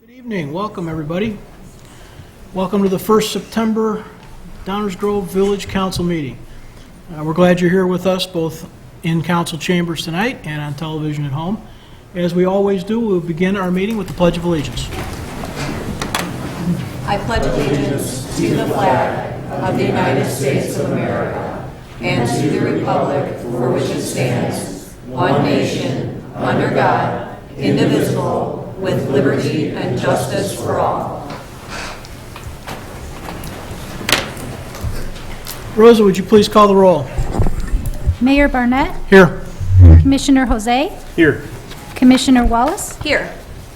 Good evening. Welcome, everybody. Welcome to the first September Downers Grove Village Council meeting. We're glad you're here with us, both in council chambers tonight and on television at home. As we always do, we'll begin our meeting with the Pledge of Allegiance. I pledge allegiance to the flag of the United States of America and to the republic for which it stands, one nation, under God, indivisible, with liberty and justice for all. Rosa, would you please call the roll? Mayor Barnett, Here. Commissioner Jose, Here. Commissioner Wallace, Here.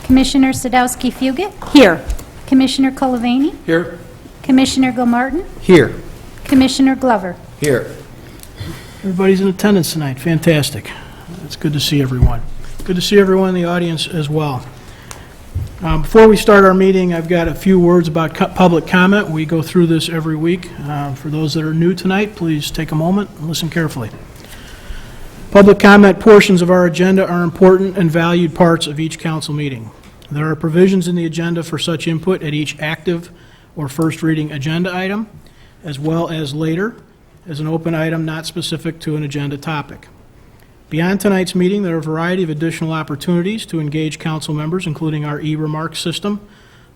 Commissioner Sadowski-Fugit, here. Commissioner Colavani, Here. Commissioner Gilmartin, Here. Commissioner Glover. Here. Everybody's in attendance tonight. Fantastic. It's good to see everyone. Good to see everyone in the audience as well. Before we start our meeting, I've got a few words about public comment. We go through this every week. For those that are new tonight, please take a moment and listen carefully. Public comment portions of our agenda are important and valued parts of each council meeting. There are provisions in the agenda for such input at each active or first reading agenda item, as well as later as an open item not specific to an agenda topic. Beyond tonight's meeting, there are a variety of additional opportunities to engage council members, including our e-remarks system,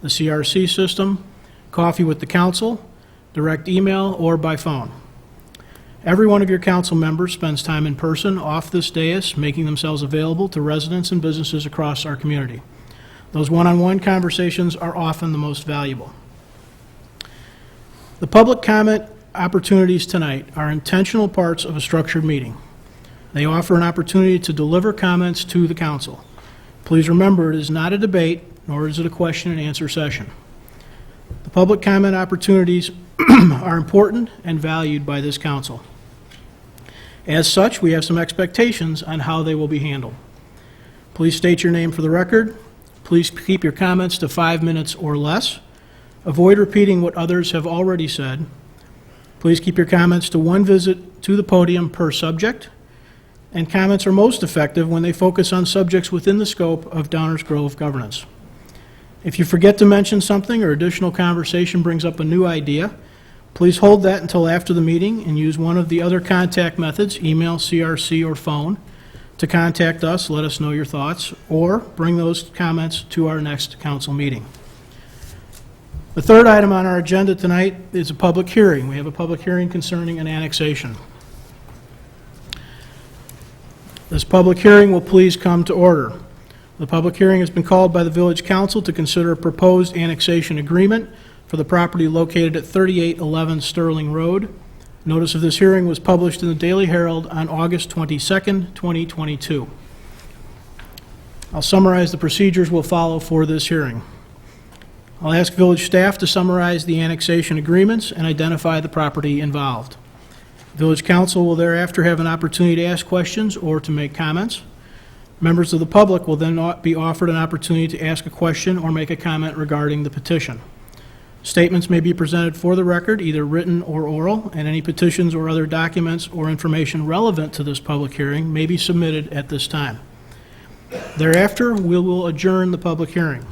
the CRC system, coffee with the council, direct email, or by phone. Every one of your council members spends time in person off this dais, making themselves available to residents and businesses across our community. Those one-on-one conversations are often the most valuable. The public comment opportunities tonight are intentional parts of a structured meeting. They offer an opportunity to deliver comments to the council. Please remember, it is not a debate, nor is it a question and answer session. The public comment opportunities are important and valued by this council. As such, we have some expectations on how they will be handled. Please state your name for the record. Please keep your comments to 5 minutes or less. Avoid repeating what others have already said. Please keep your comments to one visit to the podium per subject. And comments are most effective when they focus on subjects within the scope of Downers Grove governance. If you forget to mention something or additional conversation brings up a new idea, please hold that until after the meeting and use one of the other contact methods, email, CRC, or phone, to contact us, let us know your thoughts, or bring those comments to our next council meeting. The third item on our agenda tonight is a public hearing. We have a public hearing concerning an annexation. This public hearing will please come to order. The public hearing has been called by the Village Council to consider a proposed annexation agreement for the property located at 3811 Sterling Road. Notice of this hearing was published in the Daily Herald on August 22nd, 2022. I'll summarize the procedures we'll follow for this hearing. I'll ask village staff to summarize the annexation agreements and identify the property involved. Village Council will thereafter have an opportunity to ask questions or to make comments. Members of the public will then be offered an opportunity to ask a question or make a comment regarding the petition. Statements may be presented for the record, either written or oral, and any petitions or other documents or information relevant to this public hearing may be submitted at this time. Thereafter, we will adjourn the public hearing.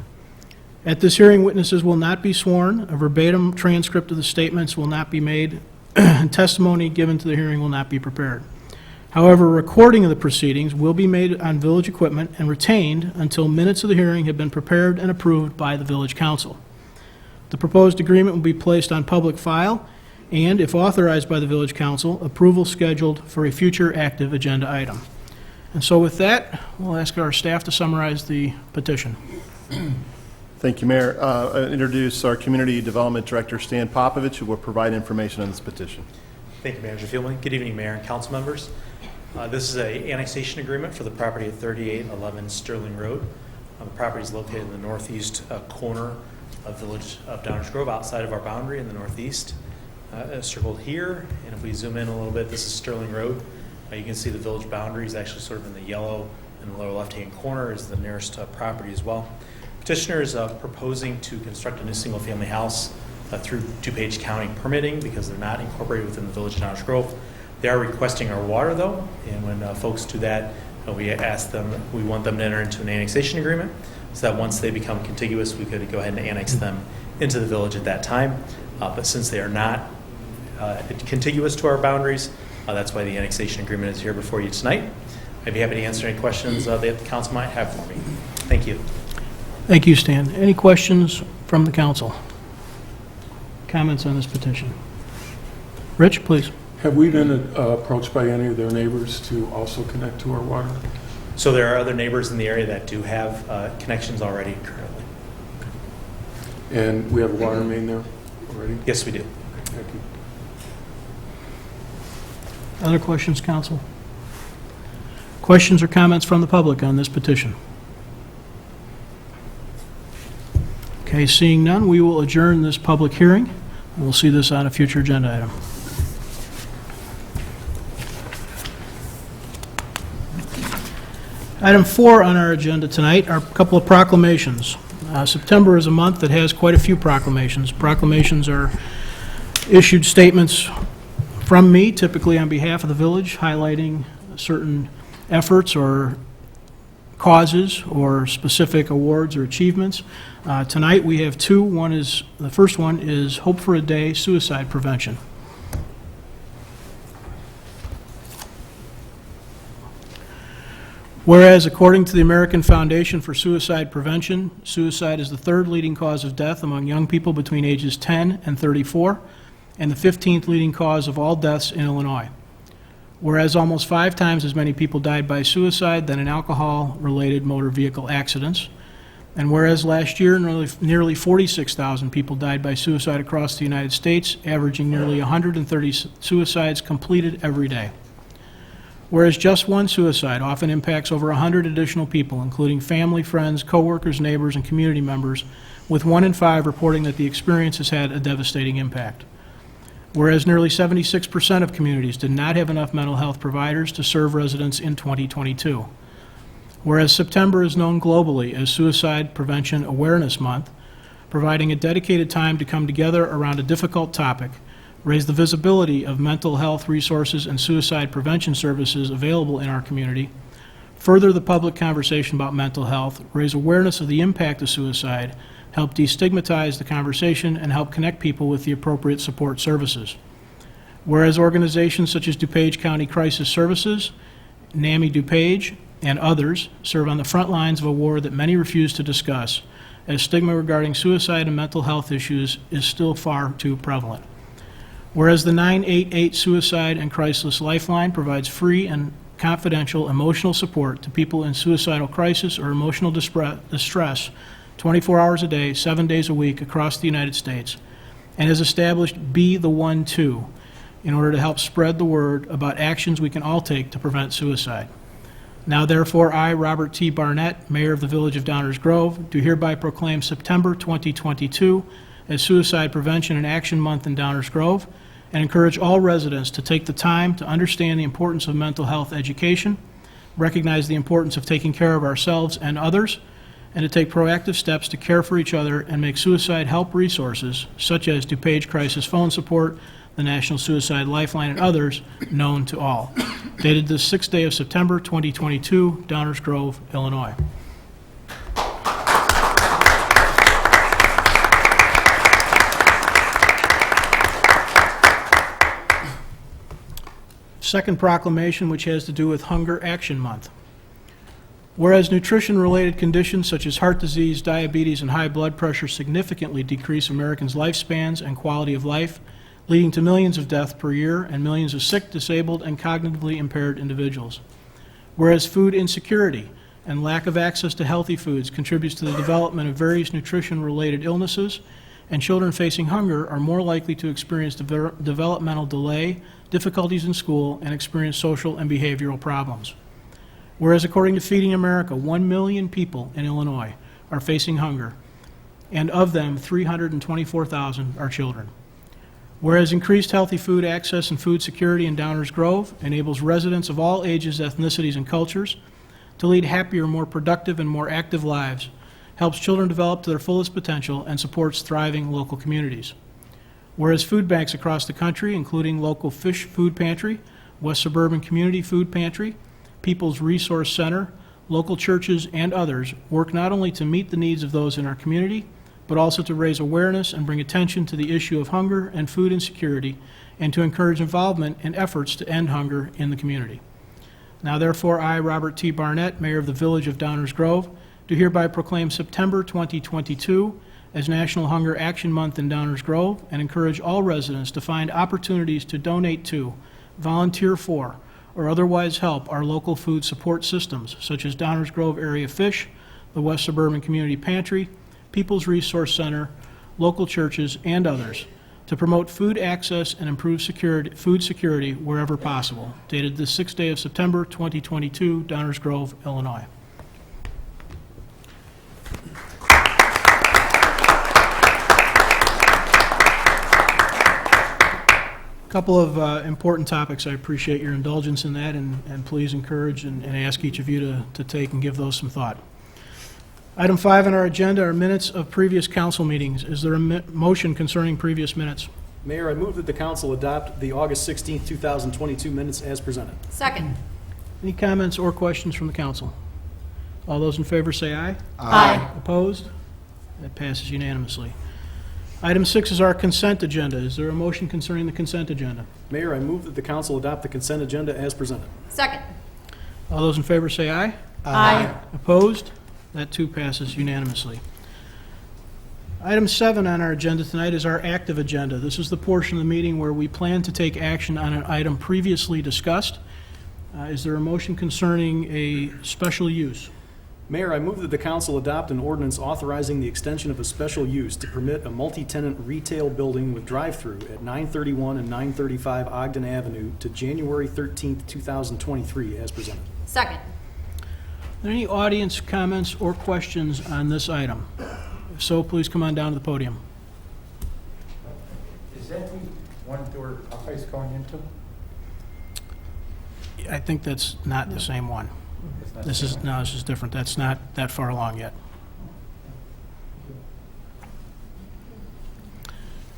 At this hearing, witnesses will not be sworn, a verbatim transcript of the statements will not be made, and testimony given to the hearing will not be prepared. However, a recording of the proceedings will be made on village equipment and retained until minutes of the hearing have been prepared and approved by the Village Council. The proposed agreement will be placed on public file and, if authorized by the Village Council, approval scheduled for a future active agenda item. And so with that, we'll ask our staff to summarize the petition. Thank you, Mayor. Introduce our Community Development Director, Stan Popovich, who will provide information on this petition. Thank you, Manager Fieldman. Good evening, Mayor and council members. This is an annexation agreement for the property at 3811 Sterling Road. The property is located in the northeast corner of Village of Downers Grove, outside of our boundary in the northeast. Circled here, and if we zoom in a little bit, this is Sterling Road. You can see the village boundary is actually sort of in the yellow in the lower left-hand corner is the nearest property as well. Petitioner is proposing to construct a new single-family house through DuPage County permitting because they're not incorporated within the Village of Downers Grove. They are requesting our water, though, and when folks do that, we ask them, we want them to enter into an annexation agreement. so that once they become contiguous, we could go ahead and annex them into the village at that time. But since they are not contiguous to our boundaries, that's why the annexation agreement is here before you tonight. I'd be happy to answer any questions that the council might have for me. Thank you. Thank you, Stan. Any questions from the council? Comments on this petition? Rich, please. Have we been approached by any of their neighbors to also connect to our water? So there are other neighbors in the area that do have connections already currently. And we have a water main there already? Yes, we do. Thank you. Other questions, council? Questions or comments from the public on this petition? Okay, seeing none, we will adjourn this public hearing. We'll see this on a future agenda item. Item 4 on our agenda tonight are a couple of proclamations. September is a month that has quite a few proclamations. Proclamations are issued statements from me, typically on behalf of the village, highlighting certain efforts or causes or specific awards or achievements. Tonight we have two. The first one is Hope for a Day Suicide Prevention. Whereas, according to the American Foundation for Suicide Prevention, suicide is the third leading cause of death among young people between ages 10 and 34, and the 15th leading cause of all deaths in Illinois. Whereas almost 5 times as many people died by suicide than in alcohol-related motor vehicle accidents. And whereas last year nearly 46,000 people died by suicide across the United States, averaging nearly 130 suicides completed every day. Whereas just one suicide often impacts over 100 additional people, including family, friends, coworkers, neighbors, and community members, with 1 in 5 reporting that the experience has had a devastating impact. Whereas nearly 76% of communities did not have enough mental health providers to serve residents in 2022. Whereas September is known globally as Suicide Prevention Awareness Month, providing a dedicated time to come together around a difficult topic, raise the visibility of mental health resources and suicide prevention services available in our community, further the public conversation about mental health, raise awareness of the impact of suicide, help destigmatize the conversation, and help connect people with the appropriate support services. Whereas organizations such as DuPage County Crisis Services, NAMI DuPage, and others serve on the front lines of a war that many refuse to discuss, as stigma regarding suicide and mental health issues is still far too prevalent. Whereas the 988 Suicide and Crisis Lifeline provides free and confidential emotional support to people in suicidal crisis or emotional distress 24 hours a day, 7 days a week across the United States, and has established Be the One Too in order to help spread the word about actions we can all take to prevent suicide. Now therefore, I, Robert T. Barnett, Mayor of the Village of Downers Grove, do hereby proclaim September 2022 as Suicide Prevention and Action Month in Downers Grove, and encourage all residents to take the time to understand the importance of mental health education, recognize the importance of taking care of ourselves and others, and to take proactive steps to care for each other and make suicide help resources, such as DuPage Crisis Phone Support, the National Suicide Lifeline, and others, known to all. Dated the 6th day of September 2022, Downers Grove, Illinois. Second proclamation, which has to do with Hunger Action Month. Whereas nutrition-related conditions such as heart disease, diabetes, and high blood pressure significantly decrease Americans' lifespans and quality of life, leading to millions of deaths per year and millions of sick, disabled, and cognitively impaired individuals. Whereas food insecurity and lack of access to healthy foods contributes to the development of various nutrition-related illnesses, and children facing hunger are more likely to experience developmental delay, difficulties in school, and experience social and behavioral problems. Whereas according to Feeding America, 1 million people in Illinois are facing hunger, and of them, 324,000 are children. Whereas increased healthy food access and food security in Downers Grove enables residents of all ages, ethnicities, and cultures to lead happier, more productive, and more active lives, helps children develop to their fullest potential, and supports thriving local communities. Whereas food banks across the country, including local Fish Food Pantry, West Suburban Community Food Pantry, People's Resource Center, local churches, and others work not only to meet the needs of those in our community, but also to raise awareness and bring attention to the issue of hunger and food insecurity, and to encourage involvement in efforts to end hunger in the community. Now therefore, I, Robert T. Barnett, Mayor of the Village of Downers Grove, do hereby proclaim September 2022 as National Hunger Action Month in Downers Grove, and encourage all residents to find opportunities to donate to, volunteer for, or otherwise help our local food support systems, such as Downers Grove Area Fish, the West Suburban Community Pantry, People's Resource Center, local churches, and others, to promote food access and improve food security wherever possible. Dated the 6th day of September, 2022, Downers Grove, Illinois. A couple of important topics. I appreciate your indulgence in that, and please encourage and ask each of you to take and give those some thought. Item 5 on our agenda are minutes of previous council meetings. Is there a motion concerning previous minutes? Mayor, I move that the council adopt the August 16, 2022 minutes as presented. Second. Any comments or questions from the council? All those in favor say aye. Aye. Opposed? That passes unanimously. Item 6 is our consent agenda. Is there a motion concerning the consent agenda? Mayor, I move that the council adopt the consent agenda as presented. Second. All those in favor say aye. Aye. Opposed? That too passes unanimously. Item 7 on our agenda tonight is our active agenda. This is the portion of the meeting where we plan to take action on an item previously discussed. Is there a motion concerning a special use? Mayor, I move that the council adopt an ordinance authorizing the extension of a special use to permit a multi-tenant retail building with drive-through at 931 and 935 Ogden Avenue to January 13, 2023 as presented. Second. Are there any audience comments or questions on this item? If so, please come on down to the podium. Is that the one door Popeye's going into? I think that's not the same one. It's not This the is, same no, this is different. That's not that far along yet.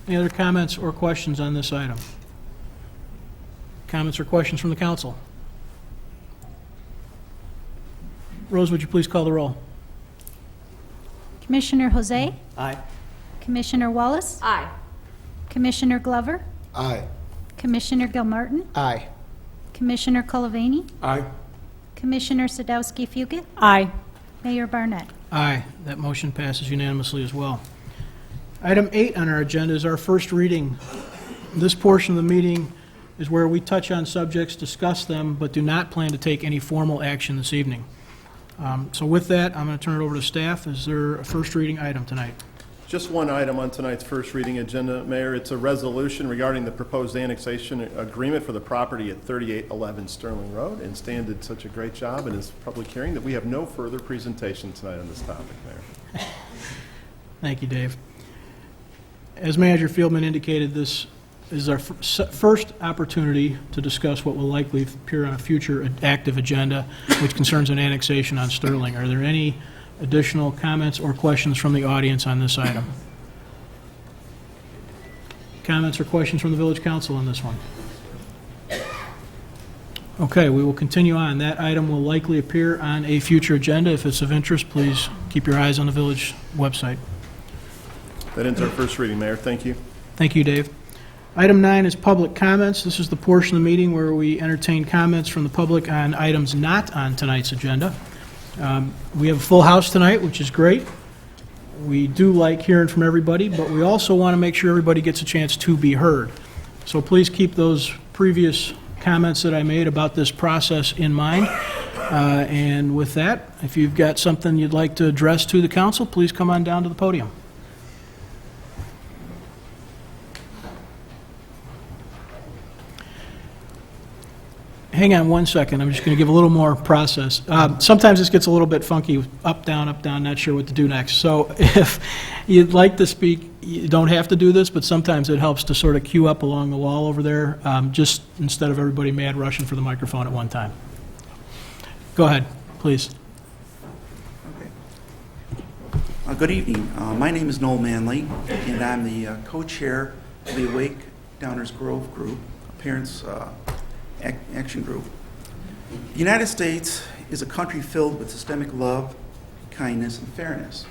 Any other comments or questions on this item? Comments or questions from the council? Rose, would you please call the roll? Commissioner Jose? Aye. Commissioner Wallace? Aye. Commissioner Glover? Aye. Commissioner Gilmartin? Aye. Commissioner Colavani? Aye. Commissioner Sadowski-Fugit? Aye. Mayor Barnett? Aye. That motion passes unanimously as well. Item 8 on our agenda is our first reading. This portion of the meeting is where we touch on subjects, discuss them, but do not plan to take any formal action this evening. So with that, I'm going to turn it over to staff. Is there a first reading item tonight? Just one item on tonight's first reading agenda, Mayor. It's a resolution regarding the proposed annexation agreement for the property at 3811 Sterling Road. And Stan did such a great job in his public hearing that we have no further presentation tonight on this topic, Mayor. Thank you, Dave. As Manager Fieldman indicated, this is our first opportunity to discuss what will likely appear on a future active agenda, which concerns an annexation on Sterling. Are there any additional comments or questions from the audience on this item? Comments or questions from the Village Council on this one? Okay, we will continue on. That item will likely appear on a future agenda. If it's of interest, please keep your eyes on the Village website. That ends our first reading, Mayor. Thank you. Thank you, Dave. Item 9 is public comments. This is the portion of the meeting where we entertain comments from the public on items not on tonight's agenda. We have a full house tonight, which is great. We do like hearing from everybody, but we also want to make sure everybody gets a chance to be heard. So please keep those previous comments that I made about this process in mind. And with that, if you've got something you'd like to address to the council, please come on down to the podium. Hang on one second. I'm just going to give a little more process. Sometimes this gets a little bit funky, up, down, not sure what to do next. So if you'd like to speak, you don't have to do this, but sometimes it helps to sort of queue up along the wall over there, just instead of everybody mad rushing for the microphone at one time. Go ahead, please. Good evening. My name is Noel Manley, and I'm the co-chair of the Awake Downers Grove Group, Parents Action Group. The United States is a country filled with systemic love, kindness, and fairness.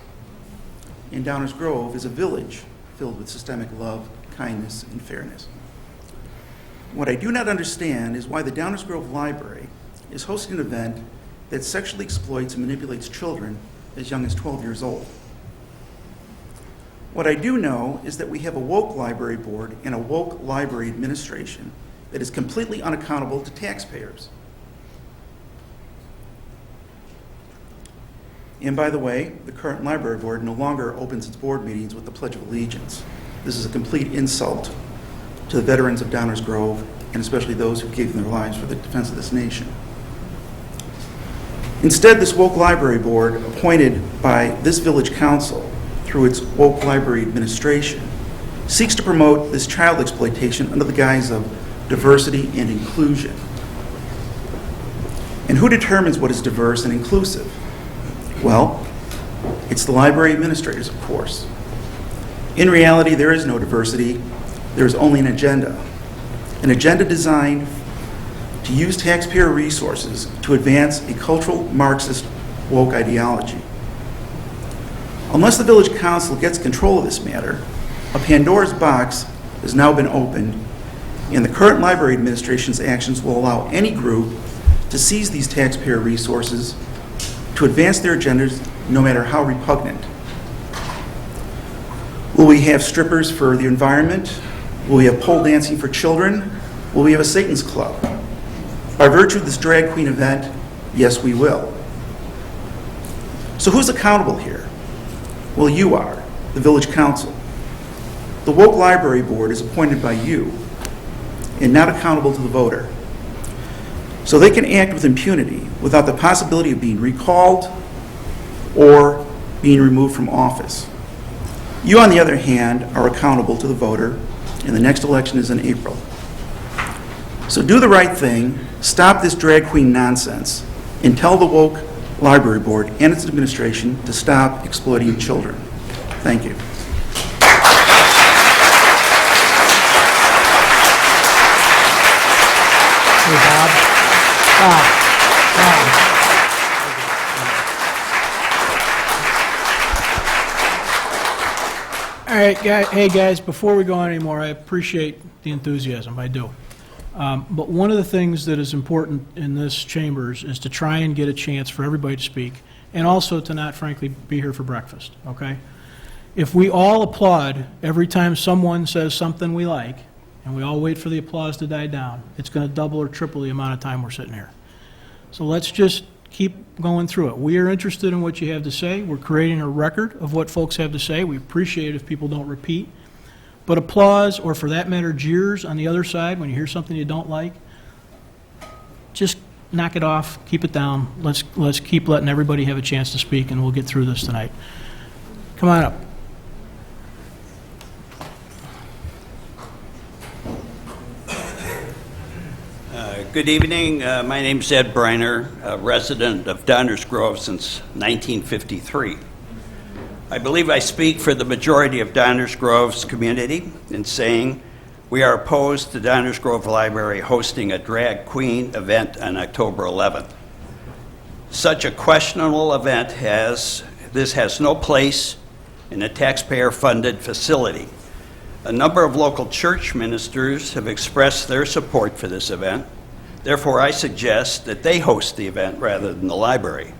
And Downers Grove is a village filled with systemic love, kindness, and fairness. What I do not understand is why the Downers Grove Library is hosting an event that sexually exploits and manipulates children as young as 12 years old. What I do know is that we have a woke library board and a woke library administration that is completely unaccountable to taxpayers. And by the way, the current library board no longer opens its board meetings with the Pledge of Allegiance. This is a complete insult to the veterans of Downers Grove, and especially those who gave their lives for the defense of this nation. Instead, this woke library board, appointed by this village council through its woke library administration, seeks to promote this child exploitation under the guise of diversity and inclusion. And who determines what is diverse and inclusive? Well, it's the library administrators, of course. In reality, there is no diversity. There is only an agenda designed to use taxpayer resources to advance a cultural Marxist woke ideology. Unless the village council gets control of this matter, a Pandora's box has now been opened, and the current library administration's actions will allow any group to seize these taxpayer resources to advance their agendas, no matter how repugnant. Will we have strippers for the environment? Will we have pole dancing for children? Will we have a Satan's Club? By virtue of this drag queen event, yes, we will. So who's accountable here? Well, you are, the village council. The woke library board is appointed by you and not accountable to the voter. So they can act with impunity without the possibility of being recalled or being removed from office. You, on the other hand, are accountable to the voter, and the next election is in April. So do the right thing, stop this drag queen nonsense, and tell the woke library board and its administration to stop exploiting children. Thank you. Hey, Bob. Bob. All right, hey guys, before we go on anymore, I appreciate the enthusiasm, I do. But one of the things that is important in this chambers is to try and get a chance for everybody to speak, and also to not, frankly, be here for breakfast, okay? If we all applaud every time someone says something we like, and we all wait for the applause to die down, it's going to double or triple the amount of time we're sitting here. So let's just keep going through it. We are interested in what you have to say. We're creating a record of what folks have to say. We appreciate it if people don't repeat. But applause, or for that matter, jeers on the other side when you hear something you don't like, just knock it off, keep it down. Let's keep letting everybody have a chance to speak, and we'll get through this tonight. Come on up. Good evening. My name's Ed Briner, a resident of Downers Grove since 1953. I believe I speak for the majority of Downers Grove's community in saying we are opposed to Downers Grove Library hosting a drag queen event on October 11th. Such a questionable event has no place in a taxpayer-funded facility. A number of local church ministers have expressed their support for this event. Therefore, I suggest that they host the event rather than the library.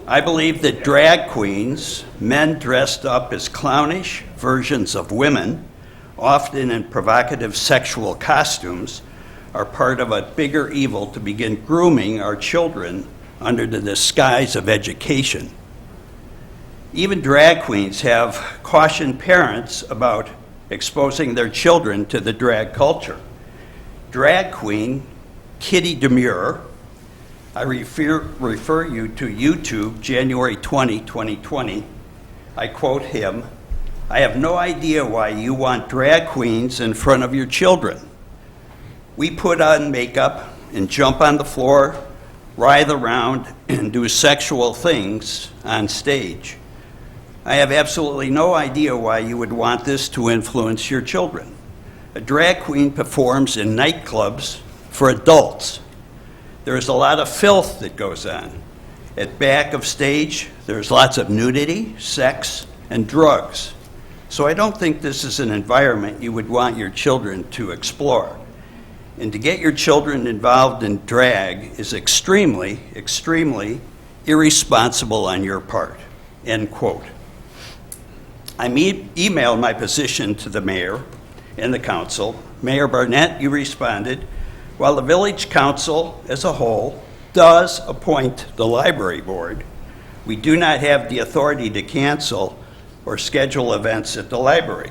I believe that drag queens, men dressed up as clownish versions of women, often in provocative sexual costumes, are part of a bigger evil to begin grooming our children under the disguise of education. Even drag queens have cautioned parents about exposing their children to the drag culture. Drag queen Kitty Demure, I refer you to YouTube, January 20, 2020. I quote him, "I have no idea why you want drag queens in front of your children. We put on makeup and jump on the floor, writhe around, and do sexual things on stage. I have absolutely no idea why you would want this to influence your children. A drag queen performs in nightclubs for adults. There's a lot of filth that goes on. At back of stage, there's lots of nudity, sex, and drugs. So I don't think this is an environment you would want your children to explore. And to get your children involved in drag is extremely, extremely irresponsible on your part." End quote. I emailed my position to the mayor and the council. Mayor Barnett, you responded, "While the village council as a whole does appoint the library board, we do not have the authority to cancel or schedule events at the library."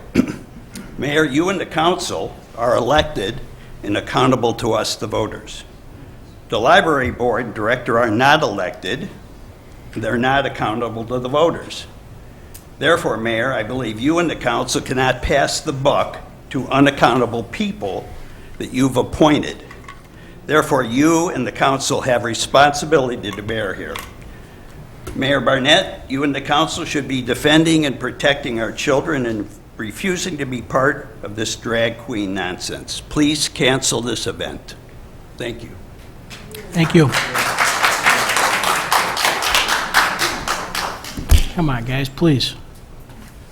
Mayor, you and the council are elected and accountable to us, the voters. The library board and director are not elected. They're not accountable to the voters. Therefore, Mayor, I believe you and the council cannot pass the buck to unaccountable people that you've appointed. Therefore, you and the council have responsibility to bear here. Mayor Barnett, you and the council should be defending and protecting our children and refusing to be part of this drag queen nonsense. Please cancel this event. Thank you. Thank you. Come on, guys, please.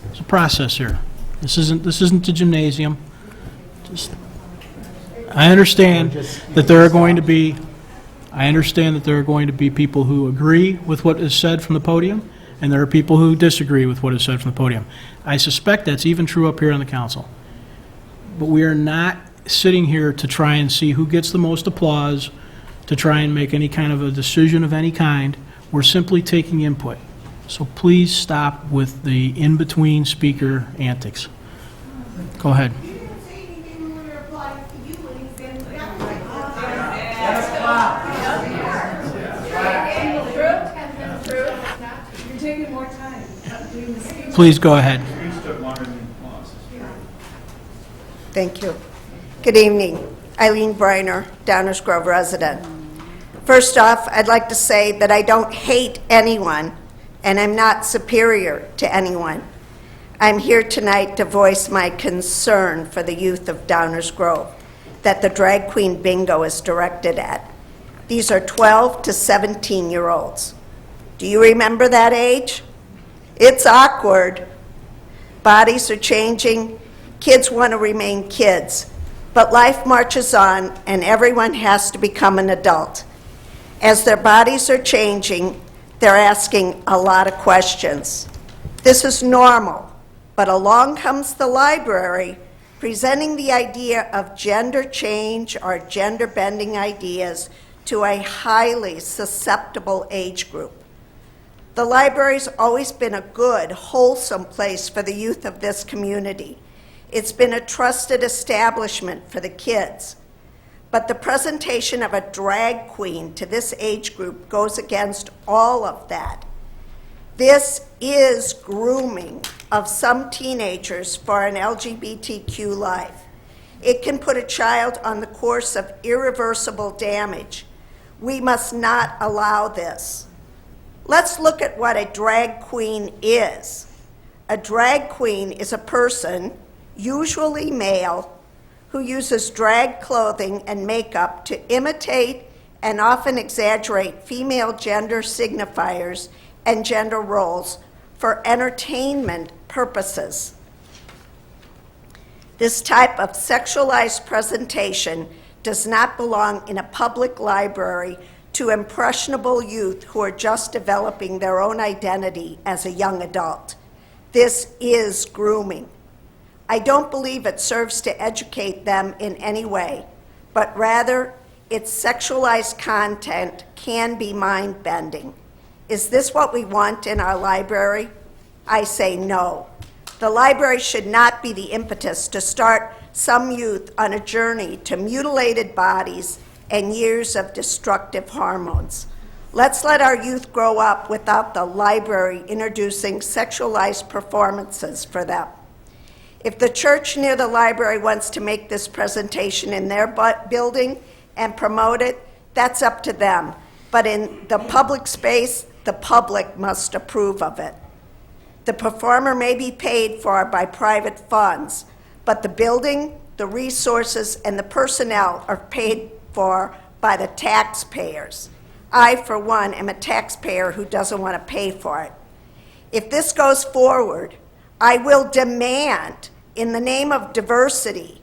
There's a process here. This isn't the gymnasium. I understand that there are going to be people who agree with what is said from the podium, and there are people who disagree with what is said from the podium. I suspect that's even true up here on the council. But we are not sitting here to try and see who gets the most applause, to try and make any kind of a decision of any kind. We're simply taking input. So please stop with the in-between speaker antics. Go ahead. Please go ahead. Thank you. Good evening. Eileen Briner, Downers Grove resident. First off, I'd like to say that I don't hate anyone, and I'm not superior to anyone. I'm here tonight to voice my concern for the youth of Downers Grove that the drag queen bingo is directed at. These are 12 to 17-year-olds. Do you remember that age? It's awkward. Bodies are changing. Kids want to remain kids. But life marches on, and everyone has to become an adult. As their bodies are changing, they're asking a lot of questions. This is normal, but along comes the library presenting the idea of gender change or gender bending ideas to a highly susceptible age group. The library's always been a good, wholesome place for the youth of this community. It's been a trusted establishment for the kids. But the presentation of a drag queen to this age group goes against all of that. This is grooming of some teenagers for an LGBTQ life. It can put a child on the course of irreversible damage. We must not allow this. Let's look at what a drag queen is. A drag queen is a person, usually male, who uses drag clothing and makeup to imitate and often exaggerate female gender signifiers and gender roles for entertainment purposes. This type of sexualized presentation does not belong in a public library to impressionable youth who are just developing their own identity as a young adult. This is grooming. I don't believe it serves to educate them in any way, but rather its sexualized content can be mind-bending. Is this what we want in our library? I say no. The library should not be the impetus to start some youth on a journey to mutilated bodies and years of destructive hormones. Let's let our youth grow up without the library introducing sexualized performances for them. If the church near the library wants to make this presentation in their building and promote it, that's up to them. But in the public space, the public must approve of it. The performer may be paid for by private funds, but the building, the resources, and the personnel are paid for by the taxpayers. I, for one, am a taxpayer who doesn't want to pay for it. If this goes forward, I will demand, in the name of diversity,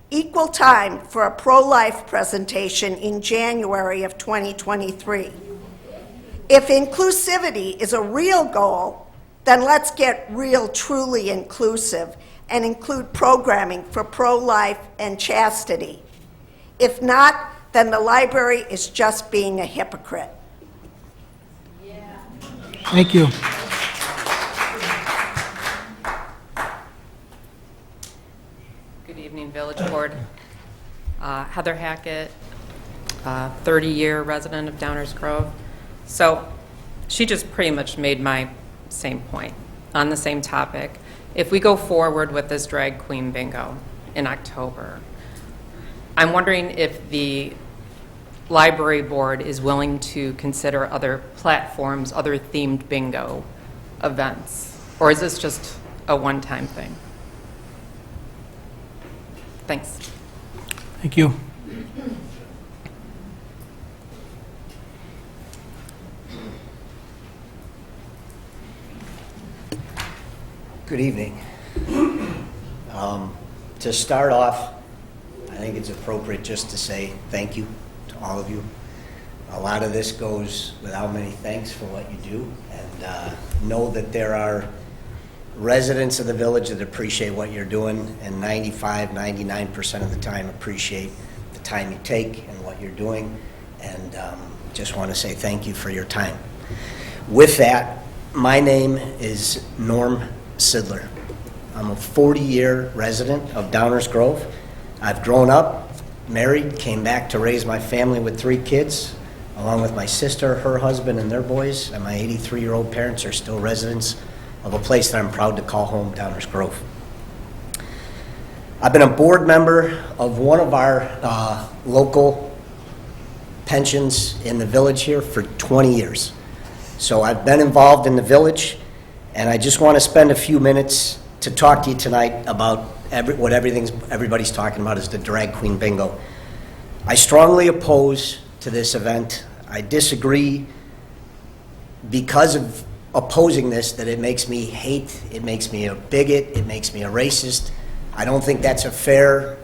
equal time for a pro-life presentation in January of 2023. If inclusivity is a real goal, then let's get real, truly inclusive and include programming for pro-life and chastity. If not, then the library is just being a hypocrite. Thank you. Good evening, Village Board. Heather Hackett, 30-year resident of Downers Grove. So she just pretty much made my same point on the same topic. If we go forward with this drag queen bingo in October, I'm wondering if the library board is willing to consider other platforms, other themed bingo events, or is this just a one-time thing? Thanks. Thank you. Good evening. To start off, I think it's appropriate just to say thank you to all of you. A lot of this goes without many thanks for what you do, and know that there are residents of the village that appreciate what you're doing, and 99% of the time appreciate the time you take and what you're doing, and just want to say thank you for your time. With that, my name is Norm Sidler. I'm a 40-year resident of Downers Grove. I've grown up, married, came back to raise my family with 3 kids, along with my sister, her husband, and their boys, and my 83-year-old parents are still residents of a place that I'm proud to call home, Downers Grove. I've been a board member of one of our local pensions in the village here for 20 years. So I've been involved in the village, and I just want to spend a few minutes to talk to you tonight about what everybody's talking about is the drag queen bingo. I strongly oppose to this event. I disagree because of opposing this, that it makes me hate, it makes me a bigot, it makes me a racist. I don't think that's a fair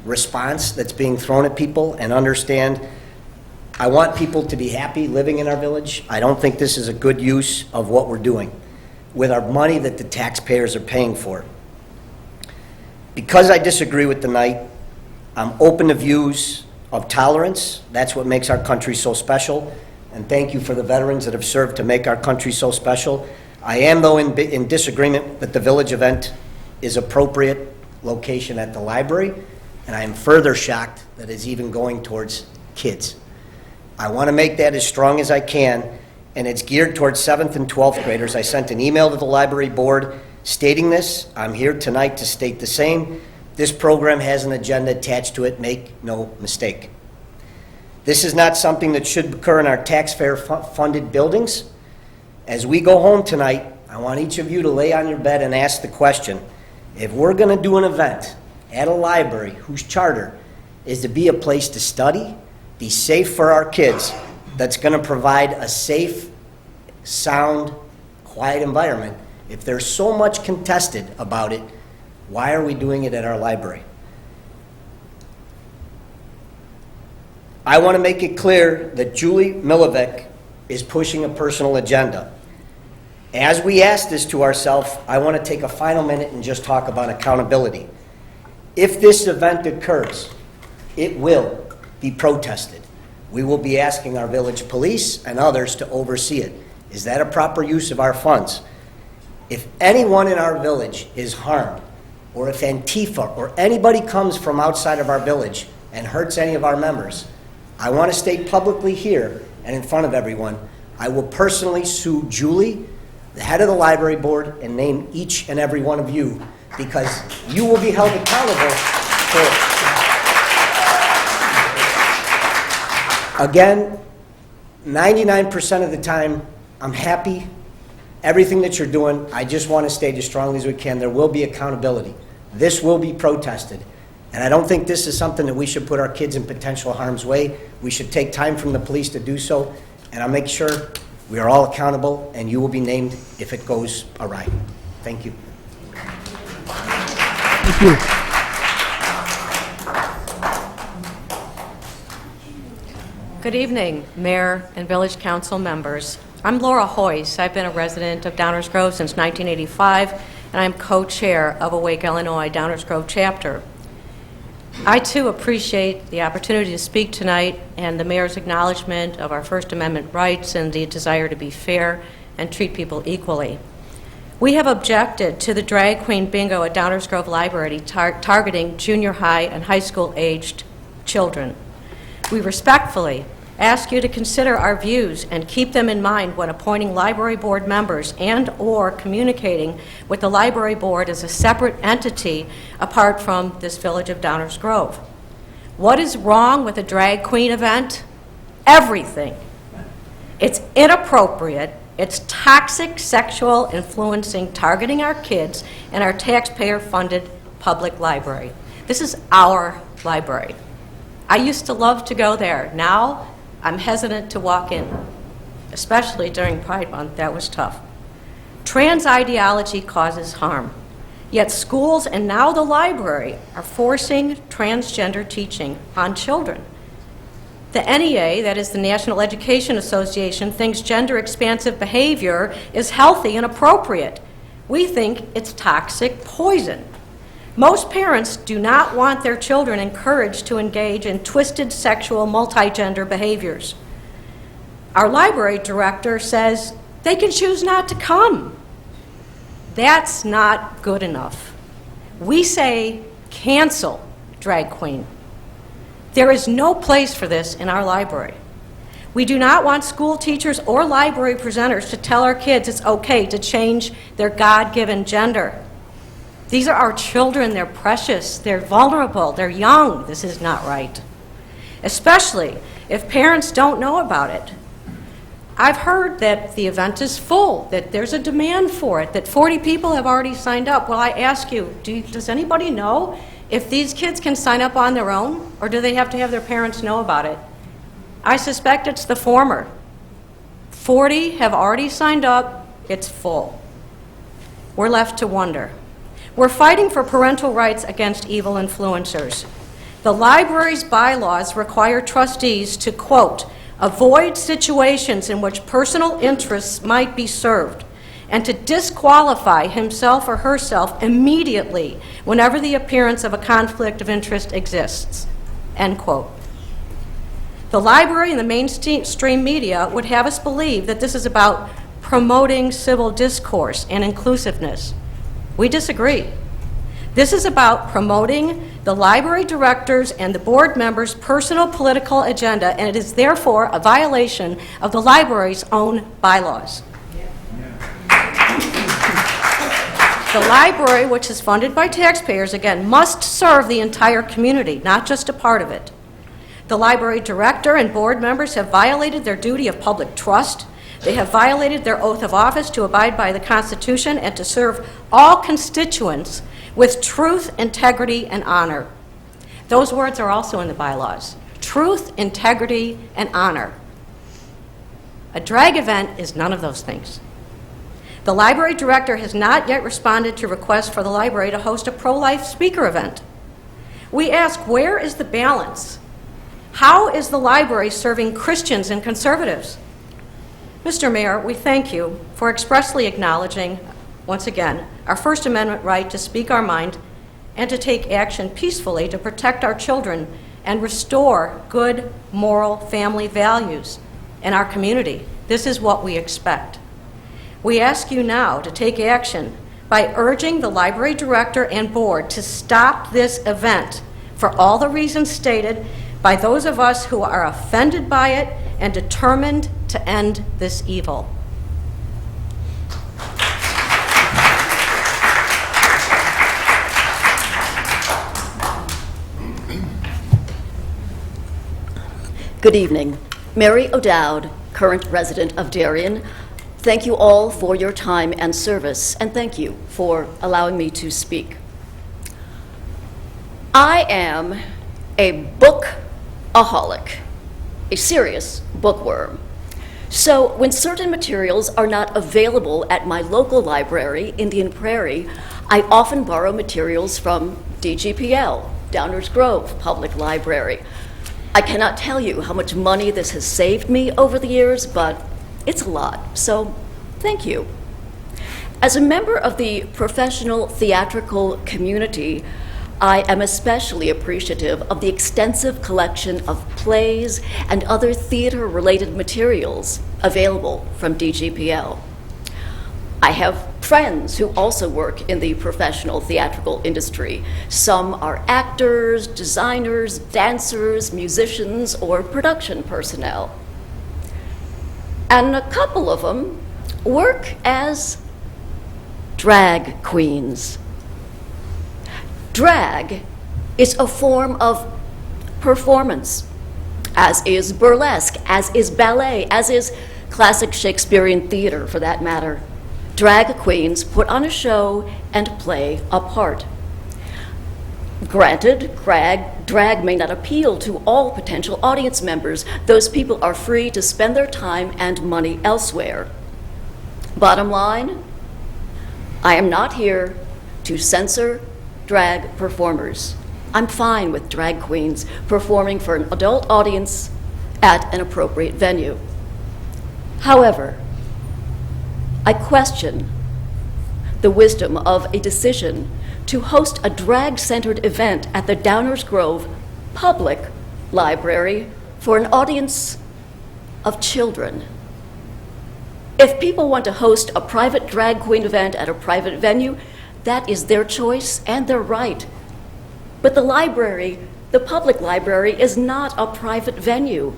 response that's being thrown at people, and understand I want people to be happy living in our village. I don't think this is a good use of what we're doing with our money that the taxpayers are paying for. Because I disagree with the night, I'm open to views of tolerance. That's what makes our country so special. And thank you for the veterans that have served to make our country so special. I am, though, in disagreement that the village event is appropriate location at the library, and I am further shocked that it's even going towards kids. I want to make that as strong as I can, and it's geared towards 7th and 12th graders. I sent an email to the library board stating this. I'm here tonight to state the same. This program has an agenda attached to it, make no mistake. This is not something that should occur in our taxpayer-funded buildings. As we go home tonight, I want each of you to lay on your bed and ask the question, if we're going to do an event at a library whose charter is to be a place to study, be safe for our kids, that's going to provide a safe, sound, quiet environment, if there's so much contested about it, why are we doing it at our library? I want to make it clear that Julie Milovic is pushing a personal agenda. As we ask this to ourselves, I want to take a final minute and just talk about accountability. If this event occurs, it will be protested. We will be asking our village police and others to oversee it. Is that a proper use of our funds? If anyone in our village is harmed, or if Antifa or anybody comes from outside of our village and hurts any of our members, I want to state publicly here and in front of everyone, I will personally sue Julie, the head of the library board, and name each and every one of you, because you will be held accountable for it. Again, 99% of the time, I'm happy. Everything that you're doing, I just want to state as strongly as we can, there will be accountability. This will be protested. And I don't think this is something that we should put our kids in potential harm's way. We should take time from the police to do so, and I'll make sure we are all accountable, and you will be named if it goes awry. Thank you. Thank you. Good evening, Mayor and Village Council members. I'm Laura Hoyce. I've been a resident of Downers Grove since 1985, and I'm co-chair of Awake Illinois Downers Grove chapter. I, too, appreciate the opportunity to speak tonight and the Mayor's acknowledgement of our First Amendment rights and the desire to be fair and treat people equally. We have objected to the drag queen bingo at Downers Grove Library targeting junior high and high school-aged children. We respectfully ask you to consider our views and keep them in mind when appointing library board members and/or communicating with the library board as a separate entity apart from this Village of Downers Grove. What is wrong with a drag queen event? Everything. It's inappropriate. It's toxic sexual influencing, targeting our kids and our taxpayer-funded public library. This is our library. I used to love to go there. Now, I'm hesitant to walk in, especially during Pride Month. That was tough. Trans ideology causes harm, yet schools and now the library are forcing transgender teaching on children. The NEA, that is the National Education Association, thinks gender expansive behavior is healthy and appropriate. We think it's toxic poison. Most parents do not want their children encouraged to engage in twisted sexual multigender behaviors. Our library director says they can choose not to come. That's not good enough. We say cancel drag queen. There is no place for this in our library. We do not want school teachers or library presenters to tell our kids it's okay to change their God-given gender. These are our children. They're precious. They're vulnerable. They're young. This is not right, especially if parents don't know about it. I've heard that the event is full, that there's a demand for it, that 40 people have already signed up. Well, I ask you, does anybody know if these kids can sign up on their own, or do they have to have their parents know about it? I suspect it's the former. 40 have already signed up. It's full. We're left to wonder. We're fighting for parental rights against evil influencers. The library's bylaws require trustees to, quote, avoid situations in which personal interests might be served, and to disqualify himself or herself immediately whenever the appearance of a conflict of interest exists, end quote. The library and the mainstream media would have us believe that this is about promoting civil discourse and inclusiveness. We disagree. This is about promoting the library director's and the board members' personal political agenda, and it is therefore a violation of the library's own bylaws. The library, which is funded by taxpayers, again, must serve the entire community, not just a part of it. The library director and board members have violated their duty of public trust. They have violated their oath of office to abide by the Constitution and to serve all constituents with truth, integrity, and honor. Those words are also in the bylaws. Truth, integrity, and honor. A drag event is none of those things. The library director has not yet responded to requests for the library to host a pro-life speaker event. We ask, where is the balance? How is the library serving Christians and conservatives? Mr. Mayor, we thank you for expressly acknowledging, once again, our First Amendment right to speak our mind and to take action peacefully to protect our children and restore good, moral family values in our community. This is what we expect. We ask you now to take action by urging the library director and board to stop this event for all the reasons stated by those of us who are offended by it and determined to end this evil. Good evening. Mary O'Dowd, current resident of Darien. Thank you all for your time and service, and thank you for allowing me to speak. I am a bookaholic, a serious bookworm. So when certain materials are not available at my local library, Indian Prairie, I often borrow materials from DGPL, Downers Grove Public Library. I cannot tell you how much money this has saved me over the years, but it's a lot, so thank you. As a member of the professional theatrical community, I am especially appreciative of the extensive collection of plays and other theater-related materials available from DGPL. I have friends who also work in the professional theatrical industry. Some are actors, designers, dancers, musicians, or production personnel. And a couple of them work as drag queens. Drag is a form of performance, as is burlesque, as is ballet, as is classic Shakespearean theater, for that matter. Drag queens put on a show and play a part. Granted, drag may not appeal to all potential audience members. Those people are free to spend their time and money elsewhere. Bottom line, I am not here to censor drag performers. I'm fine with drag queens performing for an adult audience at an appropriate venue. However, I question the wisdom of a decision to host a drag-centered event at the Downers Grove Public Library for an audience of children. If people want to host a private drag queen event at a private venue, that is their choice and their right. But the library, the public library, is not a private venue.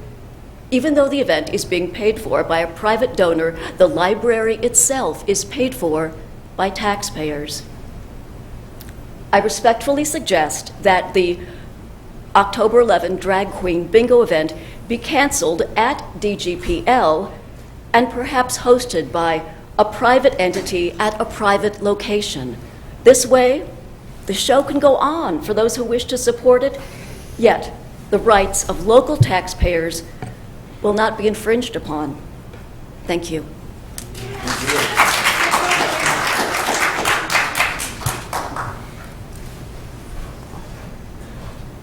Even though the event is being paid for by a private donor, the library itself is paid for by taxpayers. I respectfully suggest that the October 11 Drag Queen Bingo event be canceled at DGPL and perhaps hosted by a private entity at a private location. This way, the show can go on for those who wish to support it, yet the rights of local taxpayers will not be infringed upon. Thank you.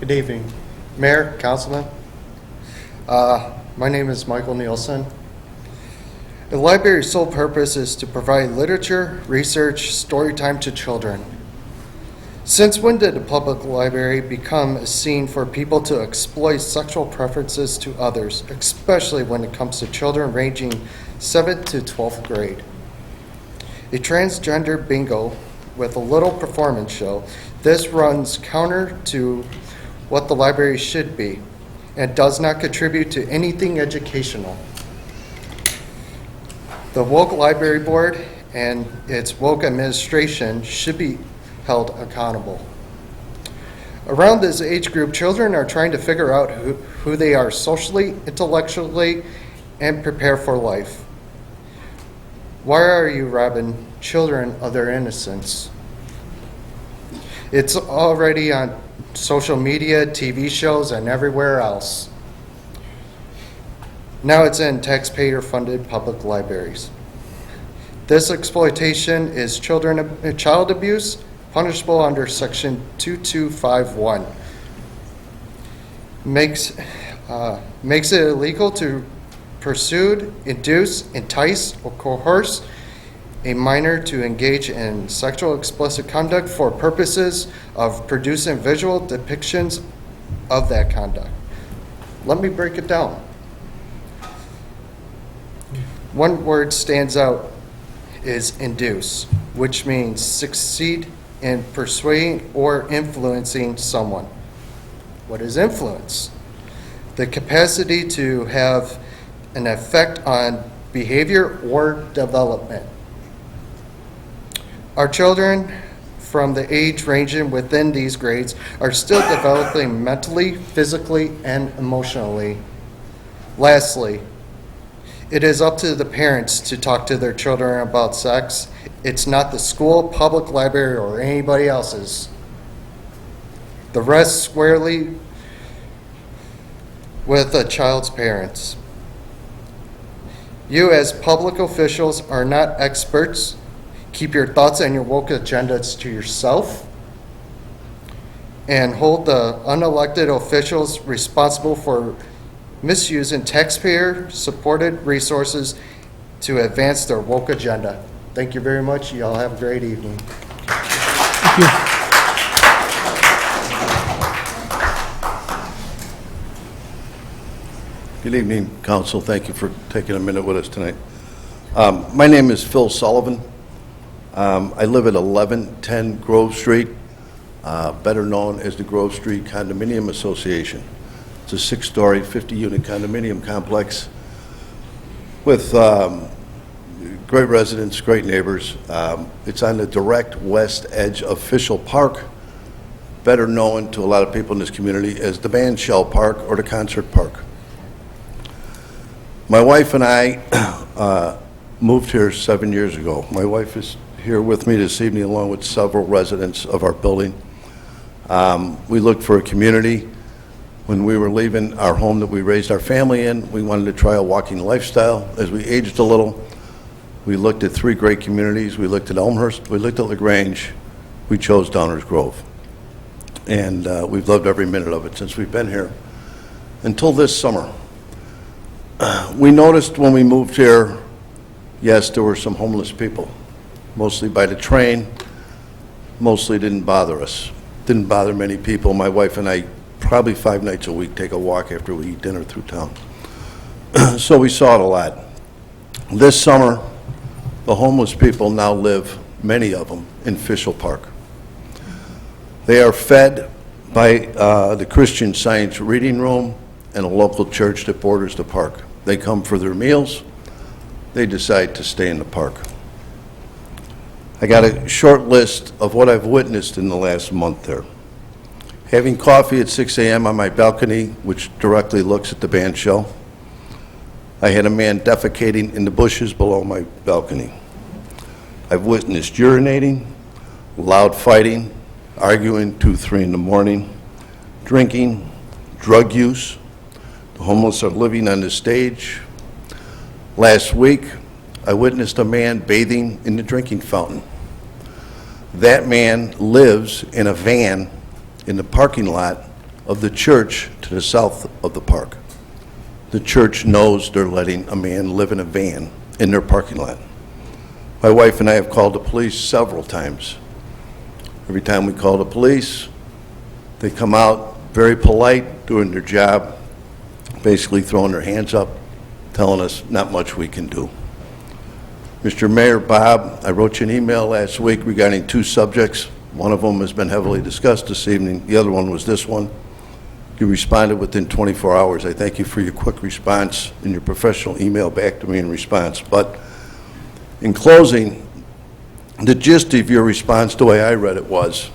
Good evening, Mayor, Councilman. My name is Michael Nielsen. The library's sole purpose is to provide literature, research, story time to children. Since when did the public library become a scene for people to exploit sexual preferences to others, especially when it comes to children ranging 7th to 12th grade? A transgender bingo with a little performance show, this runs counter to what the library should be and does not contribute to anything educational. The woke library board and its woke administration should be held accountable. Around this age group, children are trying to figure out who they are socially, intellectually, and prepare for life. Why are you robbing children of their innocence? It's already on social media, TV shows, and everywhere else. Now it's in taxpayer-funded public libraries. This exploitation is child abuse, punishable under Section 2251. Makes it illegal to pursue, induce, entice, or coerce a minor to engage in sexual explicit conduct for purposes of producing visual depictions of that conduct. Let me break it down. One word stands out is induce, which means succeed in persuading or influencing someone. What is influence? The capacity to have an effect on behavior or development. Our children, from the age ranging within these grades, are still developing mentally, physically, and emotionally. Lastly, it is up to the parents to talk to their children about sex. It's not the school, public library, or anybody else's. the rest squarely with a child's parents. You as public officials are not experts. Keep your thoughts and your woke agendas to yourself, and hold the unelected officials responsible for misusing taxpayer-supported resources to advance their woke agenda. Thank you very much. You all have a great evening. Thank you. Good evening, Council. Thank you for taking a minute with us tonight. My name is Phil Sullivan. I live at 1110 Grove Street, better known as the Grove Street Condominium Association. It's a 6-story, 50-unit condominium complex with great residents, great neighbors. It's on the direct west edge of Fishel Park, better known to a lot of people in this community as the Band Shell Park or the Concert Park. My wife and I moved here 7 years ago. My wife is here with me this evening along with several residents of our building. We looked for a community. When we were leaving our home that we raised our family in, we wanted to try a walking lifestyle. As we aged a little, we looked at 3 great communities. We looked at Elmhurst, we looked at LaGrange, we chose Downers Grove. And we've loved every minute of it since we've been here until this summer. We noticed when we moved here, yes, there were some homeless people, mostly by the train, mostly didn't bother us. Didn't bother many people. My wife and I probably 5 nights a week take a walk after we eat dinner through town. So we saw it a lot. This summer, the homeless people now live, many of them, in Fishel Park. They are fed by the Christian Science Reading Room and a local church that borders the park. They come for their meals. They decide to stay in the park. I got a short list of what I've witnessed in the last month there. Having coffee at 6 a.m. on my balcony, which directly looks at the band shell. I had a man defecating in the bushes below my balcony. I've witnessed urinating, loud fighting, arguing 2, 3 in the morning, drinking, drug use. The homeless are living on the stage. Last week, I witnessed a man bathing in the drinking fountain. That man lives in a van in the parking lot of the church to the south of the park. The church knows they're letting a man live in a van in their parking lot. My wife and I have called the police several times. Every time we call the police, they come out very polite, doing their job, basically throwing their hands up, telling us not much we can do. Mr. Mayor, Bob, I wrote you an email last week regarding 2 subjects. One of them has been heavily discussed this evening. The other one was this one. You responded within 24 hours. I thank you for your quick response and your professional email back to me in response. But in closing, the gist of your response, the way I read it was,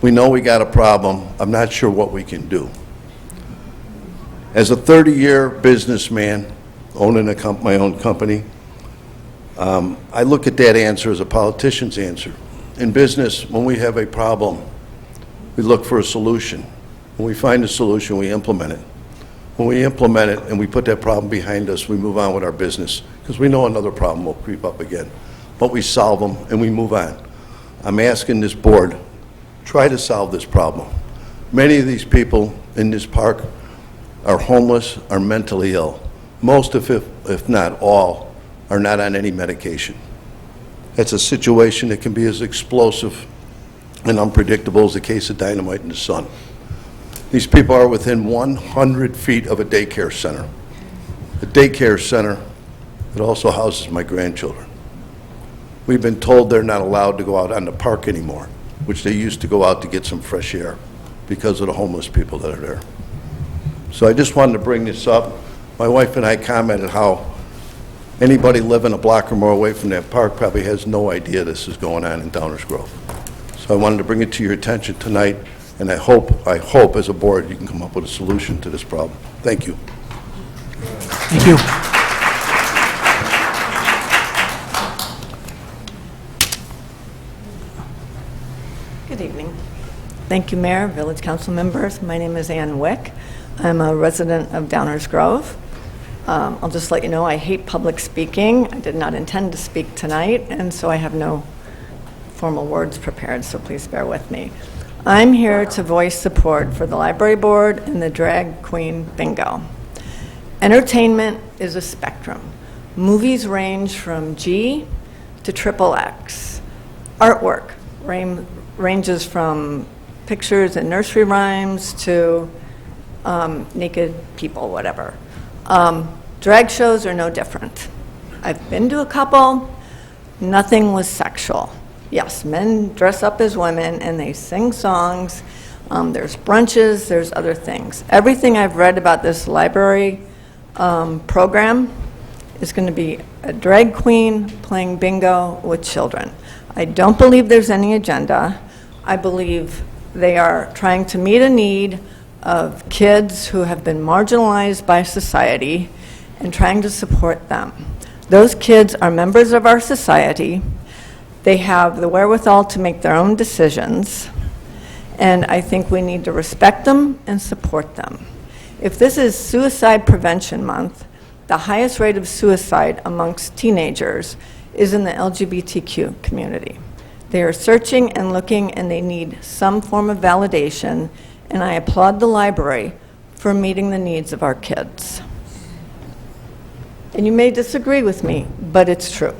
we know we got a problem. I'm not sure what we can do. As a 30-year businessman owning my own company, I look at that answer as a politician's answer. In business, when we have a problem, we look for a solution. When we find a solution, we implement it. When we implement it and we put that problem behind us, we move on with our business because we know another problem will creep up again. But we solve them and we move on. I'm asking this board, try to solve this problem. Many of these people in this park are homeless, are mentally ill. Most, if not all, are not on any medication. It's a situation that can be as explosive and unpredictable as a case of dynamite in the sun. These people are within 100 feet of a daycare center. A daycare center that also houses my grandchildren. We've been told they're not allowed to go out on the park anymore, which they used to go out to get some fresh air because of the homeless people that are there. So I just wanted to bring this up. My wife and I commented how anybody living a block or more away from that park probably has no idea this is going on in Downers Grove. So I wanted to bring it to your attention tonight, and I hope as a board you can come up with a solution to this problem. Thank you. Thank you. Good evening. Thank you, Mayor, Village Council members. My name is Ann Wick. I'm a resident of Downers Grove. I'll just let you know I hate public speaking. I did not intend to speak tonight, and so I have no formal words prepared, so please bear with me. I'm here to voice support for the library board and the drag queen bingo. Entertainment is a spectrum. Movies range from G to XXX. Artwork ranges from pictures and nursery rhymes to naked people, whatever. Drag shows are no different. I've been to a couple. Nothing was sexual. Yes, men dress up as women and they sing songs. There's brunches, there's other things. Everything I've read about this library program is going to be a drag queen playing bingo with children. I don't believe there's any agenda. I believe they are trying to meet a need of kids who have been marginalized by society and trying to support them. Those kids are members of our society. They have the wherewithal to make their own decisions, and I think we need to respect them and support them. If this is Suicide Prevention Month, the highest rate of suicide amongst teenagers is in the LGBTQ community. They are searching and looking, and they need some form of validation, and I applaud the library for meeting the needs of our kids. And you may disagree with me, but it's true.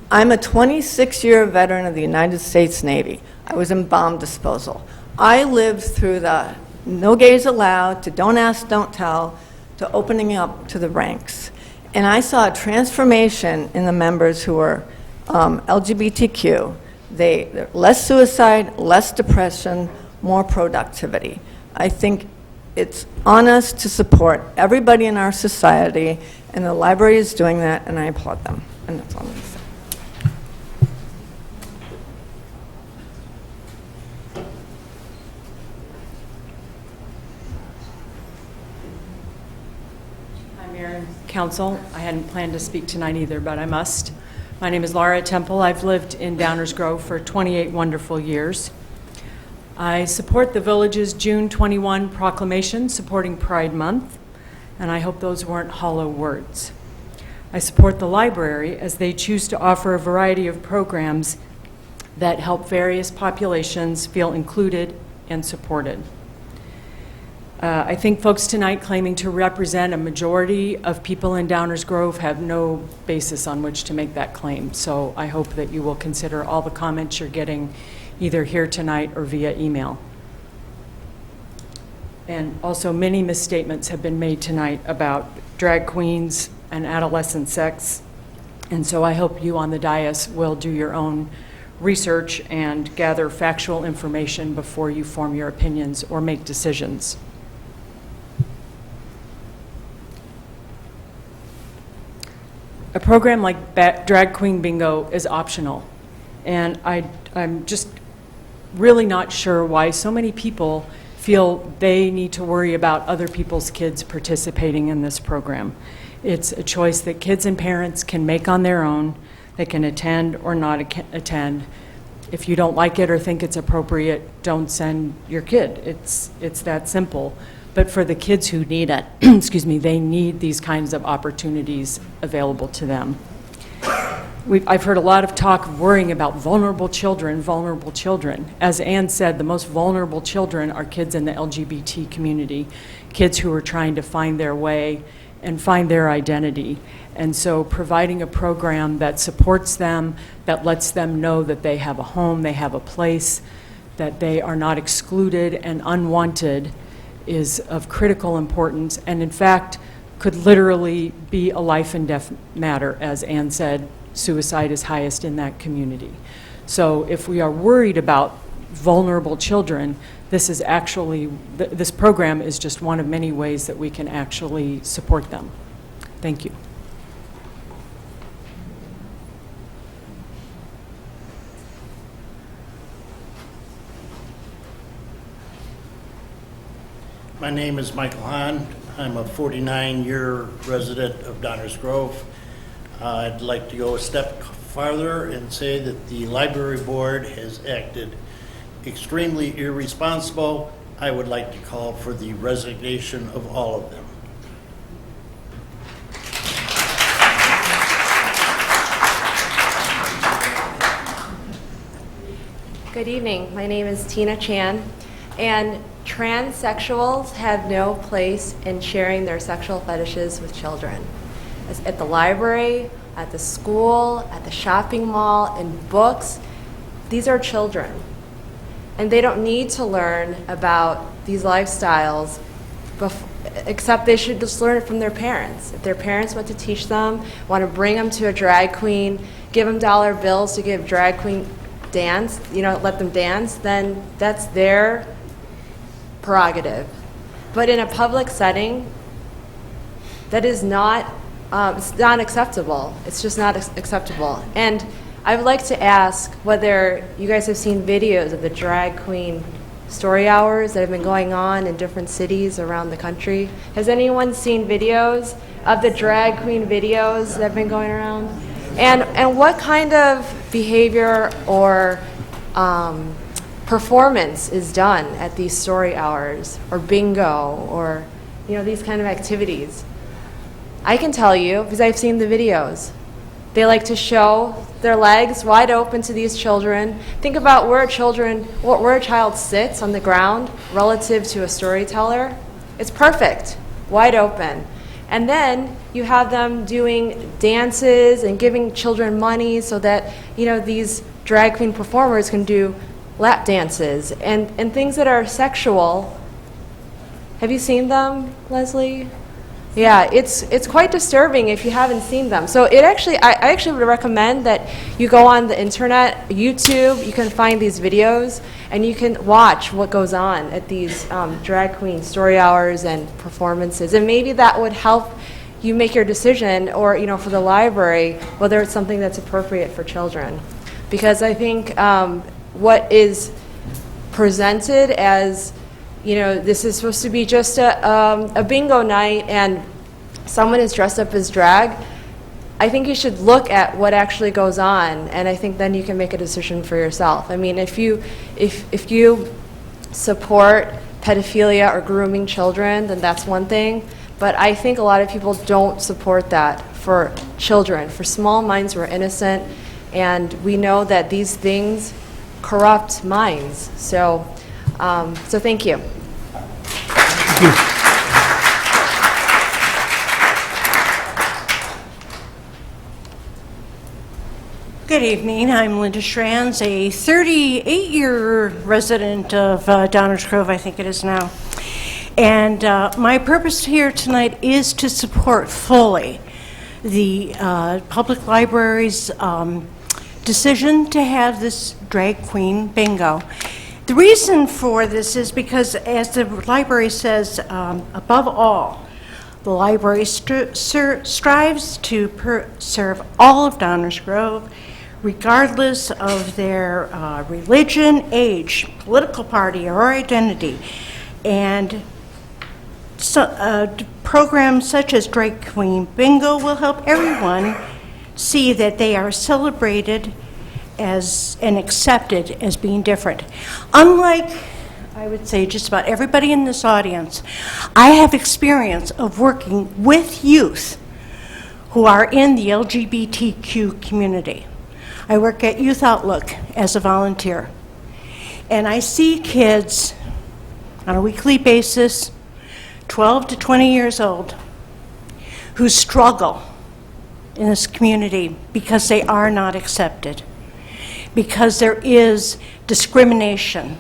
I'm a 26-year veteran of the United States Navy. I was in bomb disposal. I lived through the no gays allowed, to don't ask, don't tell, to opening up to the ranks. And I saw a transformation in the members who were LGBTQ. They're less suicide, less depression, more productivity. I think it's on us to support everybody in our society, and the library is doing that, and I applaud them. And that's all I'm going to say. Hi, Mayor and Council. I hadn't planned to speak tonight either, but I must. My name is Laura Temple. I've lived in Downers Grove for 28 wonderful years. I support the village's June 21 proclamation supporting Pride Month, and I hope those weren't hollow words. I support the library as they choose to offer a variety of programs that help various populations feel included and supported. I think folks tonight claiming to represent a majority of people in Downers Grove have no basis on which to make that claim. So I hope that you will consider all the comments you're getting either here tonight or via email. And also many misstatements have been made tonight about drag queens and adolescent sex. And so I hope you on the dais will do your own research and gather factual information before you form your opinions or make decisions. A program like Drag Queen Bingo is optional, and I'm just really not sure why so many people feel they need to worry about other people's kids participating in this program. It's a choice that kids and parents can make on their own. They can attend or not attend. If you don't like it or think it's appropriate, don't send your kid. It's that simple. But for the kids who need it, excuse me, they need these kinds of opportunities available to them. I've heard a lot of talk of worrying about vulnerable children. As Ann said, the most vulnerable children are kids in the LGBT community, kids who are trying to find their way and find their identity. And so providing a program that supports them, that lets them know that they have a home, they have a place, that they are not excluded and unwanted is of critical importance, and in fact could literally be a life and death matter. As Ann said, suicide is highest in that community. So if we are worried about vulnerable children, this is actually, this program is just one of many ways that we can actually support them. Thank you. My name is Michael Hahn. I'm a 49-year resident of Downers Grove. I'd like to go a step farther and say that the library board has acted extremely irresponsible. I would like to call for the resignation of all of them. Good evening. My name is Tina Chan, and transsexuals have no place in sharing their sexual fetishes with children. At the library, at the school, at the shopping mall, in books, these are children. And they don't need to learn about these lifestyles, except they should just learn it from their parents. If their parents want to teach them, want to bring them to a drag queen, give them dollar bills to give drag queen dance, let them dance, then that's their prerogative. But in a public setting, that is not, it's not acceptable. It's just not acceptable. And I would like to ask whether you guys have seen videos of the drag queen story hours that have been going on in different cities around the country. Has anyone seen videos of the drag queen videos that have been going around? And what kind of behavior or performance is done at these story hours or bingo or these kind of activities? I can tell you because I've seen the videos. They like to show their legs wide open to these children. Think about where a child sits on the ground relative to a storyteller. It's perfect, wide open. And then you have them doing dances and giving children money so that these drag queen performers can do lap dances and things that are sexual. Have you seen them, Leslie? Yeah, it's quite disturbing if you haven't seen them. So I actually would recommend that you go on the internet, YouTube. You can find these videos and you can watch what goes on at these drag queen story hours and performances, and maybe that would help you make your decision, or for the library, whether it's something that's appropriate for children. Because I think what is presented as this is supposed to be just a bingo night and someone is dressed up as drag, I think you should look at what actually goes on, and I think then you can make a decision for yourself. I mean, if you support pedophilia or grooming children, then that's one thing, but I think a lot of people don't support that for children, for small minds who are innocent, and we know that these things corrupt minds. So thank you. Thank you. Good evening. I'm Linda Schranz, a 38-year resident of Downers Grove, I think it is now. And my purpose here tonight is to support fully the public library's decision to have this drag queen bingo. The reason for this is because, as the library says, above all, the library strives to serve all of Downers Grove, regardless of their religion, age, political party, or identity. And programs such as Drag Queen Bingo will help everyone see that they are celebrated as and accepted as being different. Unlike, I would say, just about everybody in this audience, I have experience of working with youth who are in the LGBTQ community. I work at Youth Outlook as a volunteer, and I see kids on a weekly basis, 12 to 20 years old, who struggle in this community because they are not accepted, because there is discrimination,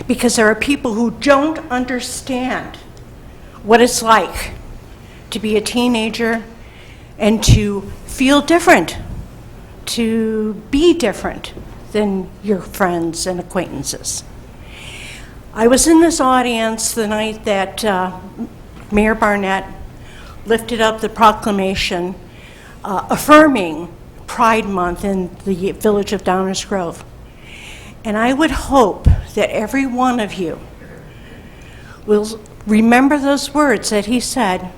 because there are people who don't understand what it's like to be a teenager and to feel different, to be different than your friends and acquaintances. I was in this audience the night that Mayor Barnett lifted up the proclamation affirming Pride Month in the village of Downers Grove. And I would hope that every one of you will remember those words that he said,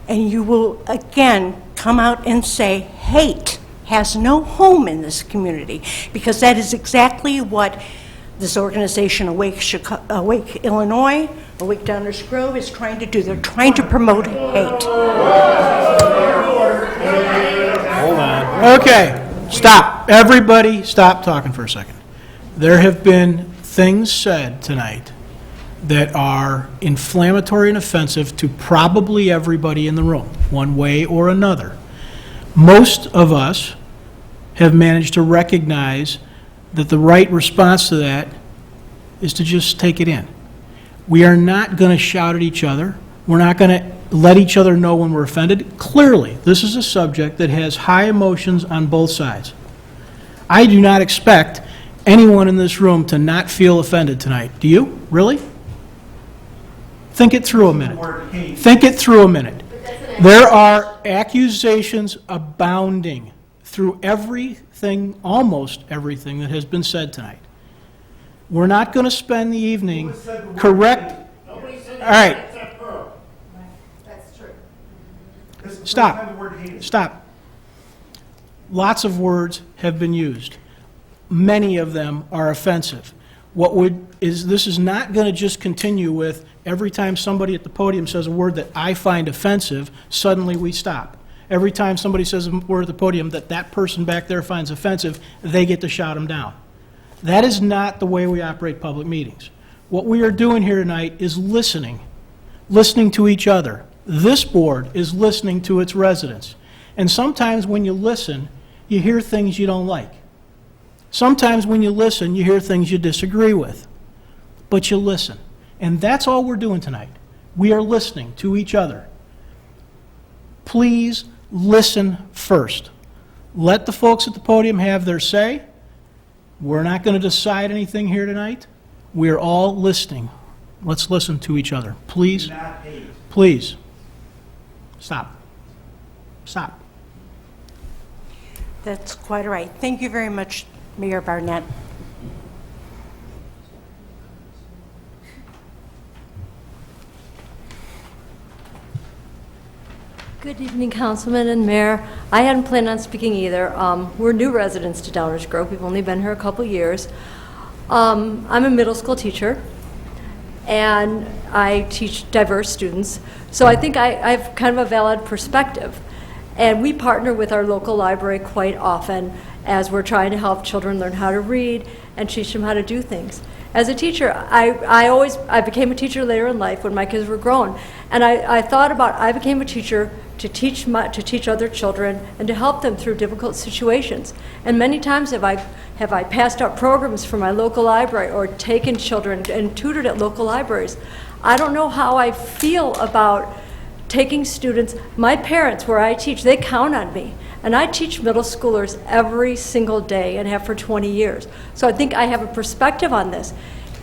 and you will again come out and say, hate has no home in this community, because that is exactly what this organization, Awake Illinois, Awake Downers Grove, is trying to do. They're trying to promote hate. Hold on. Okay, stop. Everybody stop talking for a second. There have been things said tonight that are inflammatory and offensive to probably everybody in the room, one way or another. Most of us have managed to recognize that the right response to that is to just take it in. We are not going to shout at each other. We're not going to let each other know when we're offended. Clearly, this is a subject that has high emotions on both sides. I do not expect anyone in this room to not feel offended tonight. Do you? Really? Think it through a minute. Think it through a minute. There are accusations abounding through everything, almost everything that has been said tonight. We're not going to spend the evening correct. All right. That's true. Stop. Stop. Lots of words have been used. Many of them are offensive. This is not going to just continue with every time somebody at the podium says a word that I find offensive, suddenly we stop. Every time somebody says a word at the podium that that person back there finds offensive, they get to shout them down. That is not the way we operate public meetings. What we are doing here tonight is listening to each other. This board is listening to its residents. And sometimes when you listen, you hear things you don't like. Sometimes when you listen, you hear things you disagree with. But you listen. And that's all we're doing tonight. We are listening to each other. Please listen first. Let the folks at the podium have their say. We're not going to decide anything here tonight. We're all listening. Let's listen to each other. Please. Please. Stop. Stop. That's quite all right. Thank you very much, Mayor Barnett. Good evening, Councilman and Mayor. I hadn't planned on speaking either. We're new residents to Downers Grove. We've only been here a couple years. I'm a middle school teacher, and I teach diverse students. So I think I have kind of a valid perspective. And we partner with our local library quite often as we're trying to help children learn how to read and teach them how to do things. As a teacher, I became a teacher later in life when my kids were grown. And I thought about, I became a teacher to teach other children and to help them through difficult situations. And many times have I passed out programs for my local library or taken children and tutored at local libraries. I don't know how I feel about taking students. My parents, where I teach, they count on me. And I teach middle schoolers every single day and have for 20 years. So I think I have a perspective on this.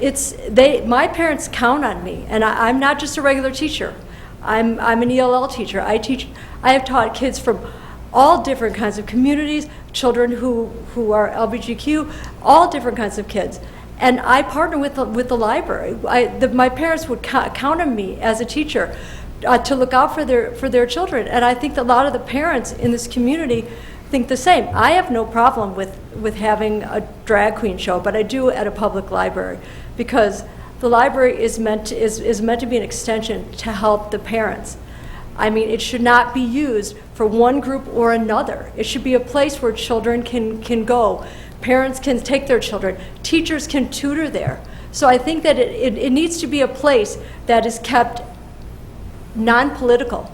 My parents count on me, and I'm not just a regular teacher. I'm an ELL teacher. I have taught kids from all different kinds of communities, children who are LGBTQ, all different kinds of kids. And I partner with the library. My parents would count on me as a teacher to look out for their children. And I think that a lot of the parents in this community think the same. I have no problem with having a drag queen show, but I do at a public library because the library is meant to be an extension to help the parents. I mean, it should not be used for one group or another. It should be a place where children can go. Parents can take their children. Teachers can tutor there. So I think that it needs to be a place that is kept non-political.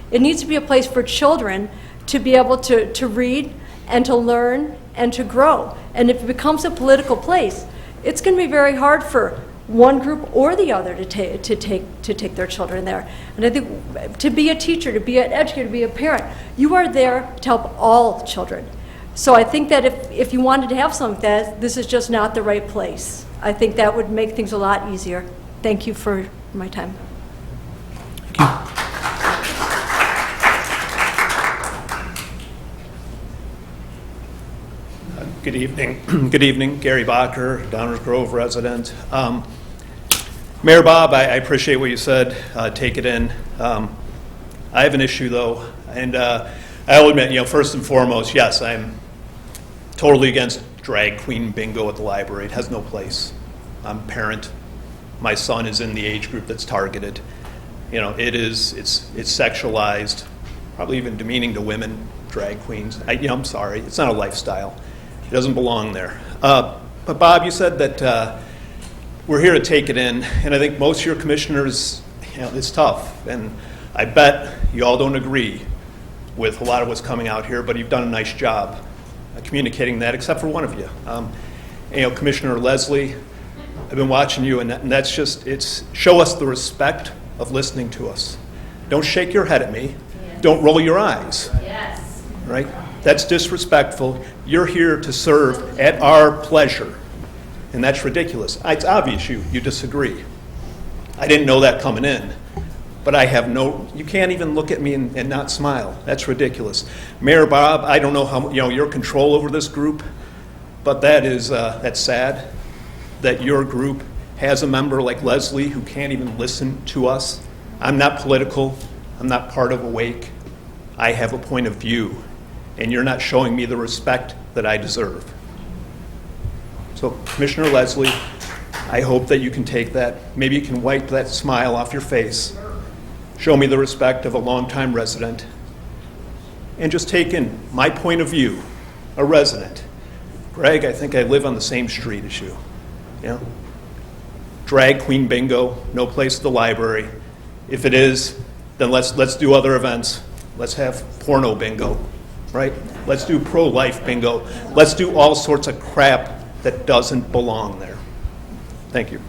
It needs to be a place for children to be able to read and to learn and to grow. And if it becomes a political place, it's going to be very hard for one group or the other to take their children there. And I think to be a teacher, to be an educator, to be a parent, you are there to help all children. So I think that if you wanted to have something like that, this is just not the right place. I think that would make things a lot easier. Thank you for my time. Good evening. Good evening. Gary Bacher, Downers Grove resident. Mayor Bob, I appreciate what you said. Take it in. I have an issue, though, and I'll admit, first and foremost, yes, I'm totally against drag queen bingo at the library. It has no place. I'm a parent. My son is in the age group that's targeted. You know, it's sexualized, probably even demeaning to women, drag queens. I'm sorry, it's not a lifestyle. It doesn't belong there. But Bob, you said that we're here to take it in, and I think most of your commissioners, it's tough, and I bet you all don't agree with a lot of what's coming out here, but you've done a nice job communicating that, except for one of you. Commissioner Leslie, I've been watching you, and that's just, show us the respect of listening to us. Don't shake your head at me. Yes. Don't roll your eyes. Yes. Right? That's disrespectful. You're here to serve at our pleasure, and that's ridiculous. It's obvious you disagree. I didn't know that coming in, but you can't even look at me and not smile. That's ridiculous. Mayor Bob, I don't know how, your control over this group, but that's sad that your group has a member like Leslie who can't even listen to us. I'm not political. I'm not part of Awake. I have a point of view, and you're not showing me the respect that I deserve. So, Commissioner Leslie, I hope that you can take that. Maybe you can wipe that smile off your face. Show me the respect of a longtime resident, and just take in my point of view, a resident. Greg, I think I live on the same street as you. Drag queen bingo, no place at the library. If it is, then let's do other events. Let's have porno bingo, right? Let's do pro-life bingo. Let's do all sorts of crap that doesn't belong there. Thank you.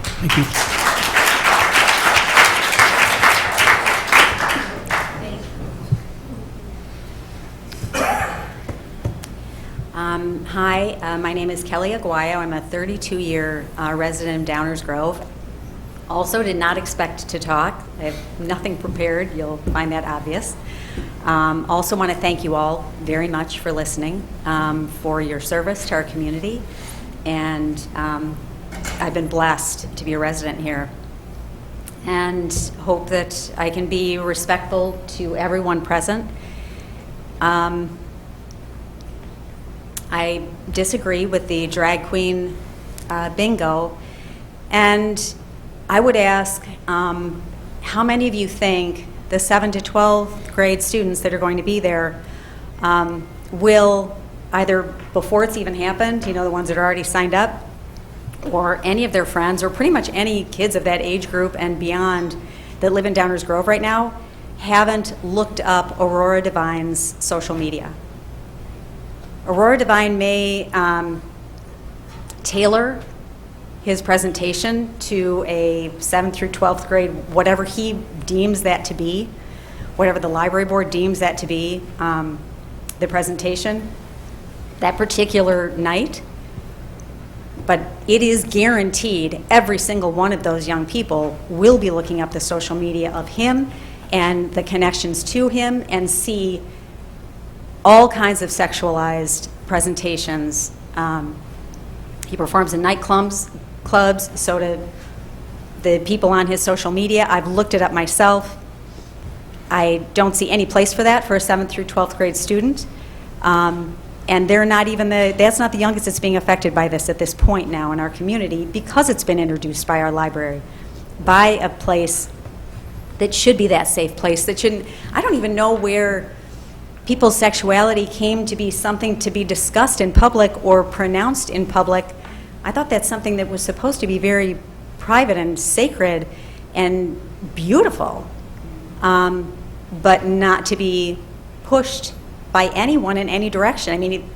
Thank you. Hi, my name is Kelly Aguayo. I'm a 32-year resident of Downers Grove. Also did not expect to talk. I have nothing prepared. You'll find that obvious. Also want to thank you all very much for listening, for your service to our community. And I've been blessed to be a resident here. And hope that I can be respectful to everyone present. I disagree with the drag queen bingo, and I would ask how many of you think the 7th to 12th grade students that are going to be there will, either before it's even happened, the ones that are already signed up, or any of their friends, or pretty much any kids of that age group and beyond that live in Downers Grove right now, haven't looked up Aurora Devine's social media. Aurora Devine may tailor his presentation to a 7th through 12th grade, whatever he deems that to be, whatever the library board deems that to be, the presentation, that particular night. But it is guaranteed every single one of those young people will be looking up the social media of him and the connections to him and see all kinds of sexualized presentations. He performs in nightclubs, so do the people on his social media. I've looked it up myself. I don't see any place for that for a 7th through 12th grade student. And they're not even that's not the youngest that's being affected by this at this point now in our community, because it's been introduced by our library, by a place that should be that safe place, that shouldn't, I don't even know where people's sexuality came to be something to be discussed in public or pronounced in public. I thought that's something that was supposed to be very private and sacred and beautiful, but not to be pushed by anyone in any direction. I mean,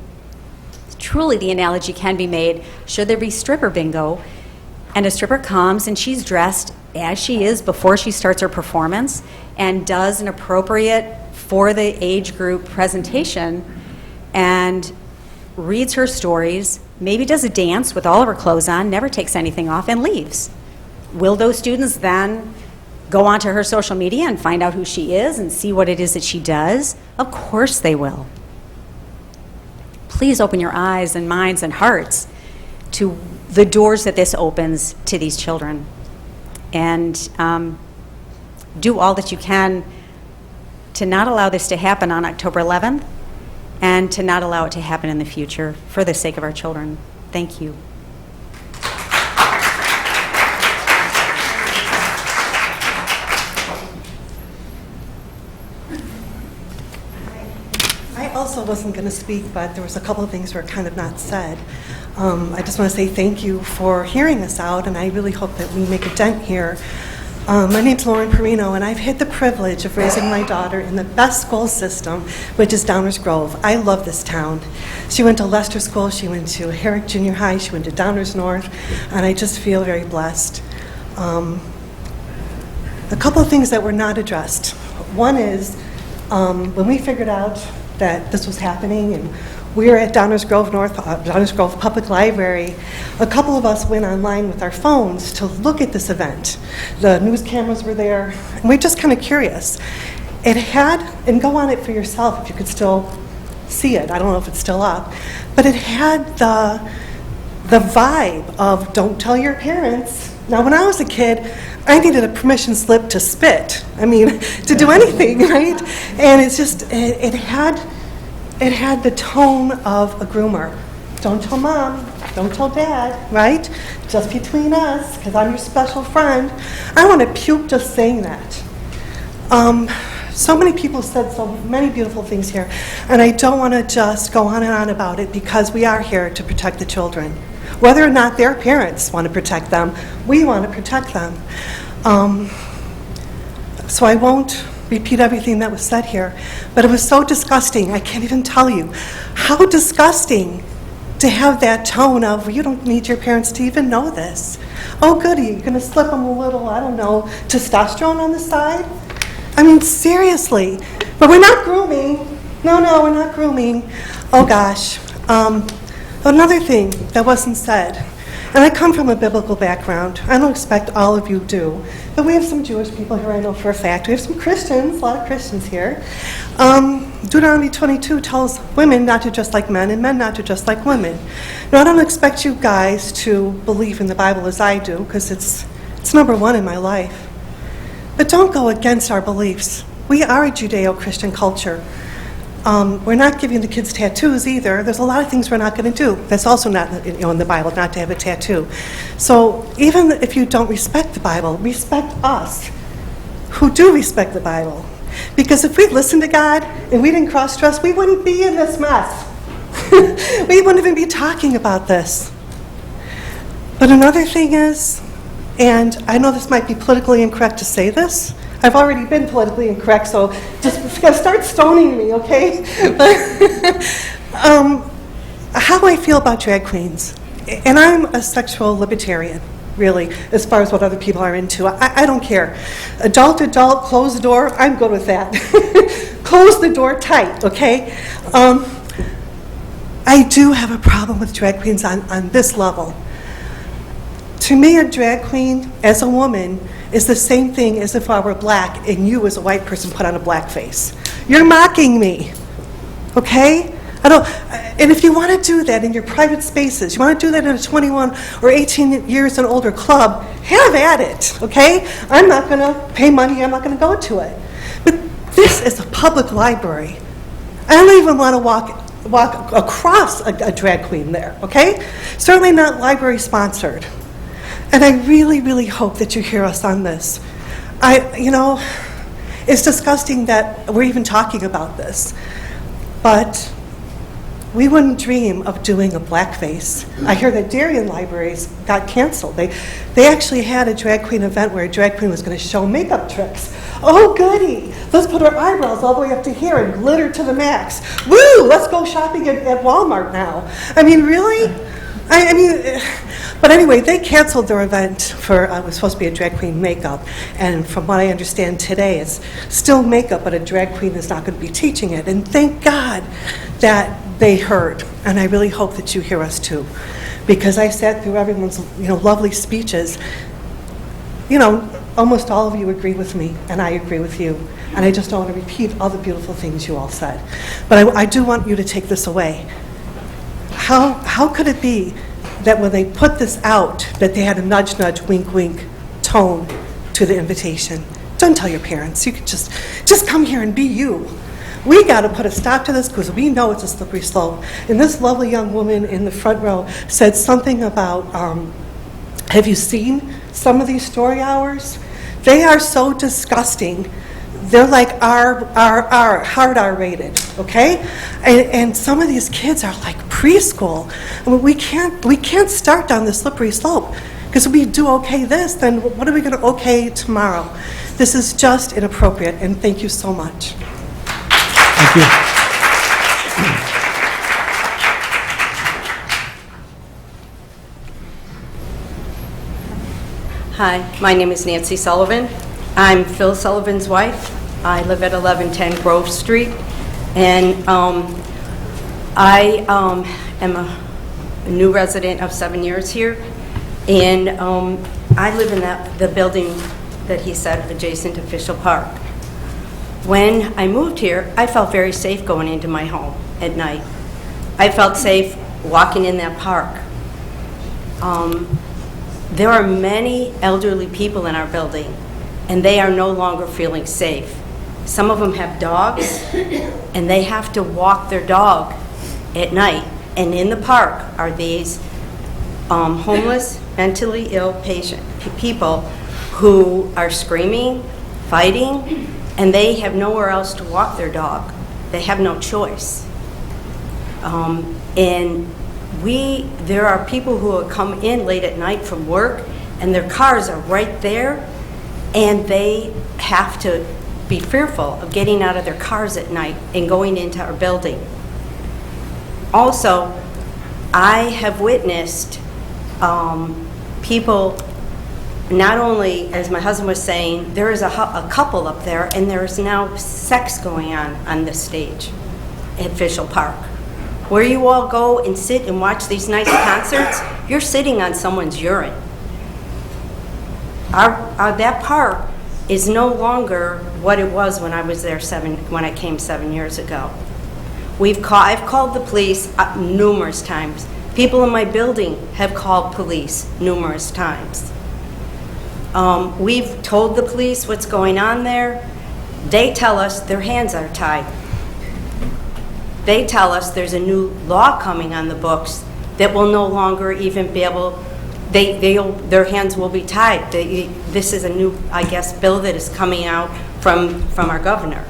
truly the analogy can be made, should there be stripper bingo, and a stripper comes and she's dressed as she is before she starts her performance and does an appropriate for the age group presentation and reads her stories, maybe does a dance with all of her clothes on, never takes anything off, and leaves. Will those students then go onto her social media and find out who she is and see what it is that she does? Of course they will. Please open your eyes and minds and hearts to the doors that this opens to these children. And do all that you can to not allow this to happen on October 11th and to not allow it to happen in the future for the sake of our children. Thank you. also wasn't going to speak, but there was a couple of things that were kind of not said. I just want to say thank you for hearing us out, and I really hope that we make a dent here. My name's Lauren Perino, and I've had the privilege of raising my daughter in the best school system, which is Downers Grove. I love this town. She went to Leicester School, she went to Herrick Junior High, she went to Downers North, and I just feel very blessed. A couple of things that were not addressed. One is, when we figured out that this was happening, and we were at Downers Grove Downers Grove Public Library, a couple of us went online with our phones to look at this event. The news cameras were there, and we're just kind of curious. It had, and go on it for yourself if you could still see it. I don't know if it's still up, but it had the vibe of don't tell your parents. Now, when I was a kid, I needed a permission slip to spit. I mean, to do anything, right? And it's just, it had the tone of a groomer. Don't tell mom, don't tell dad, right? Just between us, because I'm your special friend. I want to puke just saying that. So many people said so many beautiful things here, and I don't want to just go on and on about it because we are here to protect the children. Whether or not their parents want to protect them, we want to protect them. So I won't repeat everything that was said here, but it was so disgusting. I can't even tell you how disgusting to have that tone of, well, you don't need your parents to even know this. Oh, goody, you're going to slip them a little, I don't know, testosterone on the side? I mean, seriously. But we're not grooming. No, we're not grooming. Oh, gosh. Another thing that wasn't said, and I come from a biblical background. I don't expect all of you do, but we have some Jewish people here I know for a fact. We have some Christians, a lot of Christians here. Deuteronomy 22 tells women not to dress like men and men not to dress like women. Now, I don't expect you guys to believe in the Bible as I do, because it's number one in my life. But don't go against our beliefs. We are a Judeo-Christian culture. We're not giving the kids tattoos either. There's a lot of things we're not going to do. That's also not in the Bible, not to have a tattoo. So even if you don't respect the Bible, respect us who do respect the Bible. Because if we listened to God and we didn't cross-dress, we wouldn't be in this mess. We wouldn't even be talking about this. But another thing is, and I know this might be politically incorrect to say this, I've already been politically incorrect, so just start stoning me, okay? How I feel about drag queens, and I'm a sexual libertarian, really, as far as what other people are into. I don't care. Adult, close the door, I'm good with that. Close the door tight, okay? I do have a problem with drag queens on this level. To me, a drag queen, as a woman, is the same thing as if I were black and you as a white person put on a black face. You're mocking me, okay? And if you want to do that in your private spaces, you want to do that in a 21 or 18 years and older club, have at it, okay? I'm not going to pay money, I'm not going to go to it. But this is a public library. I don't even want to walk across a drag queen there, okay? Certainly not library sponsored. And I really, really hope that you hear us on this. It's disgusting that we're even talking about this. But we wouldn't dream of doing a blackface. I hear that Darien libraries got canceled. They actually had a drag queen event where a drag queen was going to show makeup tricks. Oh, goody. Let's put our eyebrows all the way up to here and glitter to the max. Woo, let's go shopping at Walmart now. I mean, really? But anyway, they canceled their event for, it was supposed to be a drag queen makeup, and from what I understand today, it's still makeup, but a drag queen is not going to be teaching it, and thank God that they heard, and I really hope that you hear us too, because I sat through everyone's, lovely speeches. Almost all of you agree with me, and I agree with you, and I just don't want to repeat all the beautiful things you all said, but I do want you to take this away. How could it be that when they put this out, that they had a nudge, wink, wink tone to the invitation? Don't tell your parents. You could just come here and be you. We got to put a stop to this because we know it's a slippery slope. And this lovely young woman in the front row said something about, have you seen some of these story hours? They are so disgusting they're like hard R rated, okay? And some of these kids are like preschool. I mean, we can't start down the slippery slope, because if we do okay this, then what are we going to okay tomorrow? This is just inappropriate, and thank you so much. Thank you. Hi, my name is Nancy Sullivan. I'm Phil Sullivan's wife. I live at 1110 Grove Street, and I am a new resident of 7 years here, and I live in the building that he said adjacent to Fischel Park. When I moved here, I felt very safe going into my home at night. I felt safe walking in that park. There are many elderly people in our building, and they are no longer feeling safe. Some of them have dogs, and they have to walk their dog at night. And in the park are these homeless, mentally ill people who are screaming, fighting, and they have nowhere else to walk their dog. They have no choice. And there are people who will come in late at night from work, and their cars are right there, and they have to be fearful of getting out of their cars at night and going into our building. Also, I have witnessed people, not only, as my husband was saying, there is a couple up there, and there is now sex going on this stage at Fischel Park. Where you all go and sit and watch these nice concerts, you're sitting on someone's urine. That park is no longer what it was when I was there when I came 7 years ago. I've called the police numerous times. People in my building have called police numerous times. We've told the police what's going on there. They tell us their hands are tied. They tell us there's a new law coming on the books that will no longer even be able, their hands will be tied. This is a new, I guess, bill that is coming out from our governor.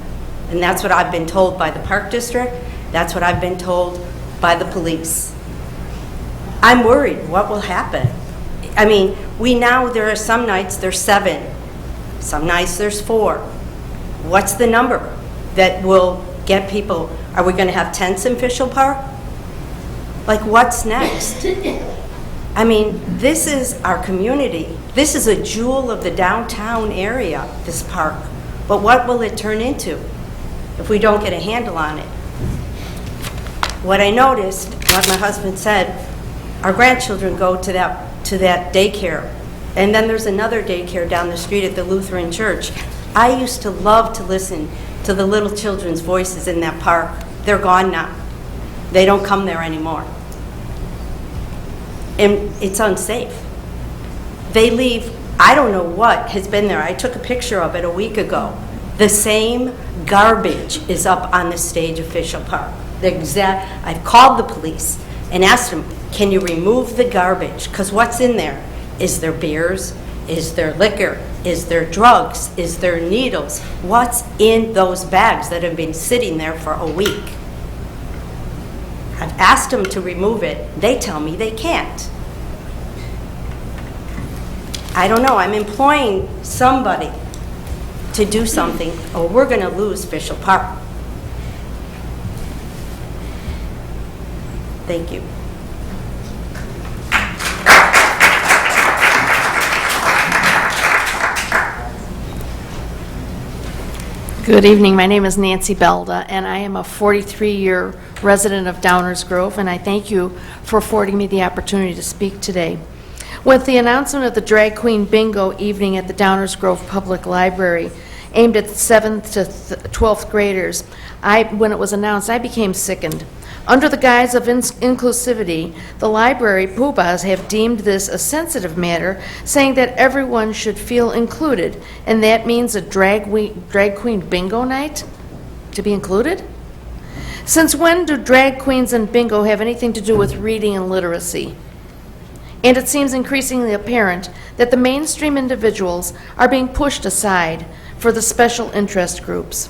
And that's what I've been told by the Park District. That's what I've been told by the police. I'm worried what will happen. I mean, there are some nights there's 7. Some nights there's 4. What's the number that will get people? Are we going to have tents in Fischel Park? Like, what's next? I mean, this is our community. This is a jewel of the downtown area, this park. But what will it turn into if we don't get a handle on it? What I noticed, what my husband said, our grandchildren go to that daycare. And then there's another daycare down the street at the Lutheran Church. I used to love to listen to the little children's voices in that park. They're gone now. They don't come there anymore. And it's unsafe. They leave, I don't know what has been there. I took a picture of it a week ago. The same garbage is up on the stage of Fischel Park. I've called the police and asked them, can you remove the garbage? Because what's in there? Is there beers? Is there liquor? Is there drugs? Is there needles? What's in those bags that have been sitting there for a week? I've asked them to remove it. They tell me they can't. I don't know. I'm employing somebody to do something, or we're going to lose Fischel Park. Thank you. Good evening. My name is Nancy Belda, and I am a 43-year resident of Downers Grove, and I thank you for affording me the opportunity to speak today. With the announcement of the Drag Queen Bingo evening at the Downers Grove Public Library, aimed at 7th to 12th graders, when it was announced, I became sickened. Under the guise of inclusivity, the library poobahs have deemed this a sensitive matter, saying that everyone should feel included, and that means a drag queen bingo night to be included? Since when do drag queens and bingo have anything to do with reading and literacy? And it seems increasingly apparent that the mainstream individuals are being pushed aside for the special interest groups.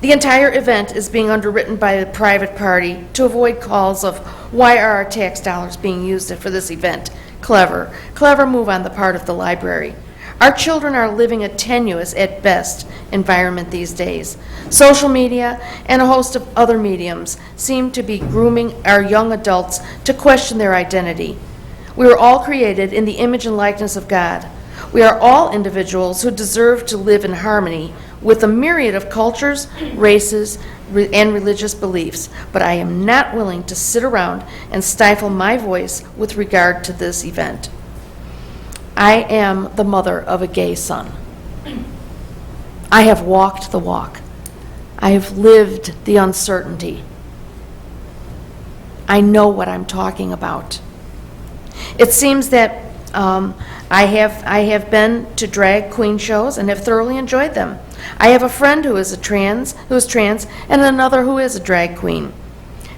The entire event is being underwritten by a private party to avoid calls of, why are our tax dollars being used for this event? Clever. Clever move on the part of the library. Our children are living a tenuous, at best, environment these days. Social media and a host of other mediums seem to be grooming our young adults to question their identity. We were all created in the image and likeness of God. We are all individuals who deserve to live in harmony with a myriad of cultures, races, and religious beliefs, but I am not willing to sit around and stifle my voice with regard to this event. I am the mother of a gay son. I have walked the walk. I have lived the uncertainty. I know what I'm talking about. It seems that I have been to drag queen shows and have thoroughly enjoyed them. I have a friend who is trans, and another who is a drag queen.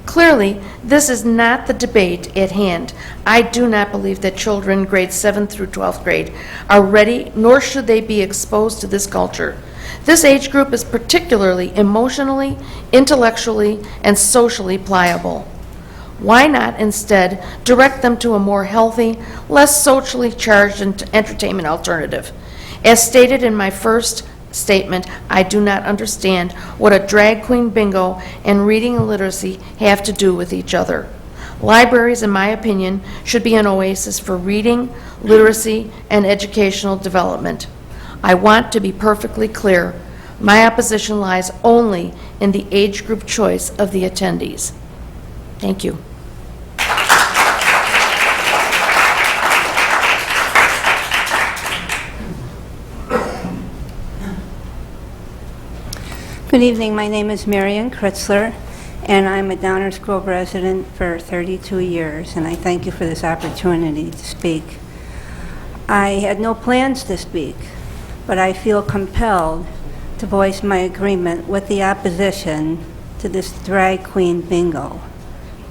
Clearly, this is not the debate at hand. I do not believe that children grades 7th through 12th grade are ready, nor should they be exposed to this culture. This age group is particularly emotionally, intellectually, and socially pliable. Why not instead direct them to a more healthy, less socially charged entertainment alternative? As stated in my first statement, I do not understand what a drag queen bingo and reading and literacy have to do with each other. Libraries, in my opinion, should be an oasis for reading, literacy, and educational development. I want to be perfectly clear. My opposition lies only in the age group choice of the attendees. Thank you. Good evening. My name is Marion Kritzler, and I'm a Downers Grove resident for 32 years, and I thank you for this opportunity to speak. I had no plans to speak, but I feel compelled to voice my agreement with the opposition to this drag queen bingo.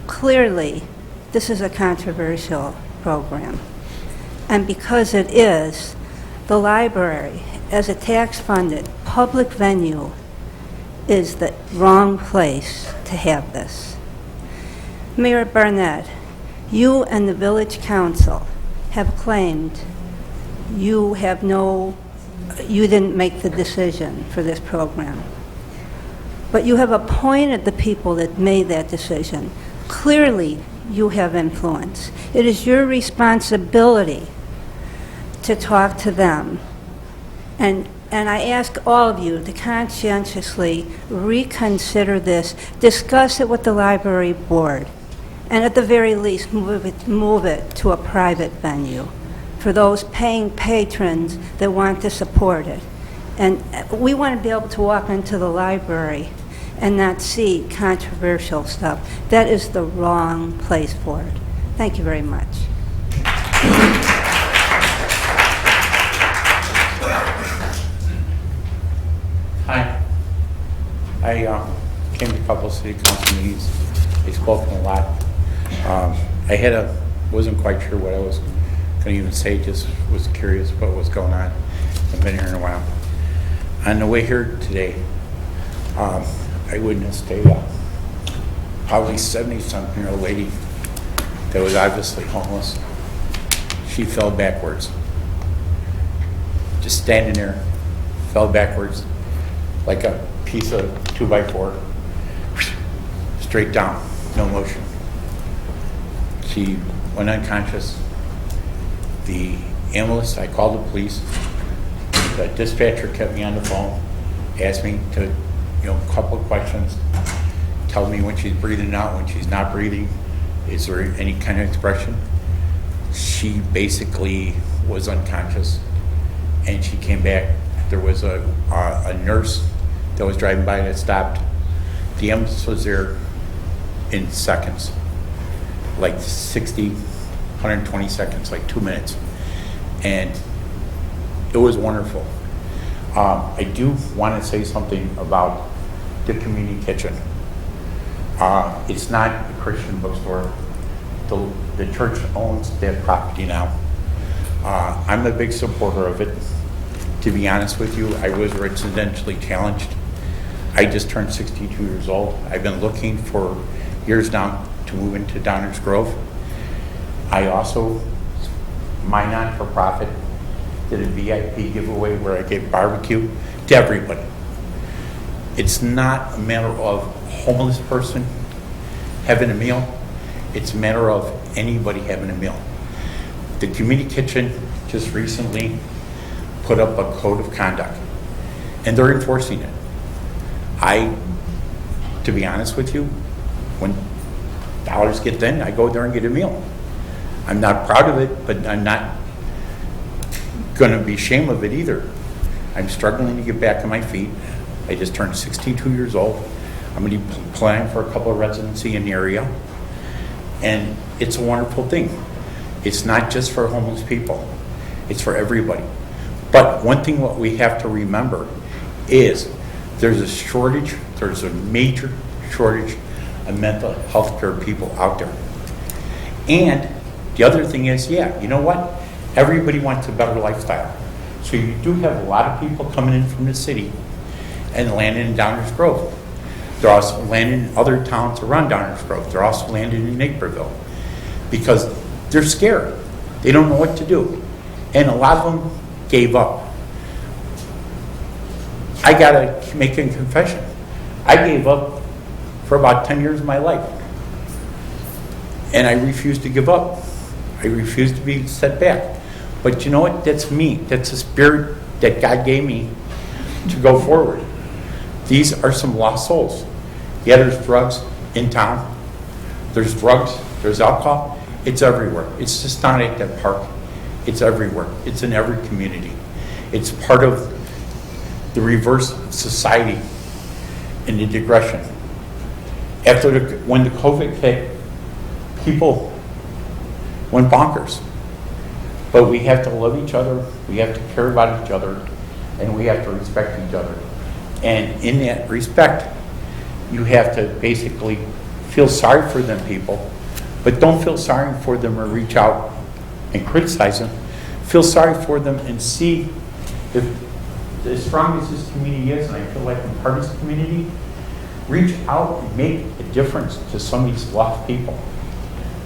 Clearly, this is a controversial program, and because it is, the library, as a tax-funded public venue, is the wrong place to have this. Mayor Barnett, you and the Village Council have claimed you didn't make the decision for this program. But you have appointed the people that made that decision. Clearly, you have influence. It is your responsibility to talk to them. And I ask all of you to conscientiously reconsider this, discuss it with the library board, and at the very least, move it to a private venue for those paying patrons that want to support it. And we want to be able to walk into the library and not see controversial stuff. That is the wrong place for it. Thank you very much. Hi. I came to a couple of city council meetings. I've spoken a lot. Wasn't quite sure what I was going to even say, just was curious what was going on. I've been here in a while. On the way here today, I witnessed a probably 70-something-year-old lady that was obviously homeless. She fell backwards. Just standing there, fell backwards like a piece of 2x4, straight down, no motion. She went unconscious. The ambulance, I called the police. The dispatcher kept me on the phone, asked me to, a couple of questions, tell me when she's breathing out, when she's not breathing, is there any kind of expression? She basically was unconscious, and she came back. There was a nurse that was driving by that stopped. The ambulance was there in seconds, like 60, 120 seconds, like 2 minutes. And it was wonderful. I do want to say something about the community kitchen. It's not a Christian bookstore. The church owns that property now. I'm a big supporter of it. To be honest with you, I was residentially challenged. I just turned 62 years old. I've been looking for years now to move into Downers Grove. I also, my not-for-profit, did a VIP giveaway where I gave barbecue to everybody. It's not a matter of a homeless person having a meal. It's a matter of anybody having a meal. The community kitchen just recently put up a code of conduct, and they're enforcing it. To be honest with you, when dollars get thin, I go there and get a meal. I'm not proud of it, but I'm not going to be ashamed of it either. I'm struggling to get back on my feet. I just turned 62 years old. I'm going to be applying for a couple of residency in the area, and it's a wonderful thing. It's not just for homeless people. It's for everybody. But one thing what we have to remember is there's a shortage, there's a major shortage of mental health care people out there. And the other thing is, yeah, you know what? Everybody wants a better lifestyle. So you do have a lot of people coming in from the city and landing in Downers Grove. They're also landing in other towns around Downers Grove. They're also landing in Naperville because they're scared. They don't know what to do. And a lot of them gave up. I gotta make a confession. I gave up for about 10 years of my life. And I refused to give up. I refused to be set back. But you know what? That's me. That's the spirit that God gave me to go forward. These are some lost souls. Yeah, there's drugs in town. There's drugs. There's alcohol. It's everywhere. It's just not at that park. It's everywhere. It's in every community. It's part of the reverse of society and the digression. When the COVID hit, people went bonkers. But we have to love each other, we have to care about each other, and we have to respect each other. And in that respect, you have to basically feel sorry for them people, but don't feel sorry for them or reach out and criticize them. Feel sorry for them and see if, as strong as this community is, and I feel like I'm part of this community, reach out and make a difference to some of these lost people.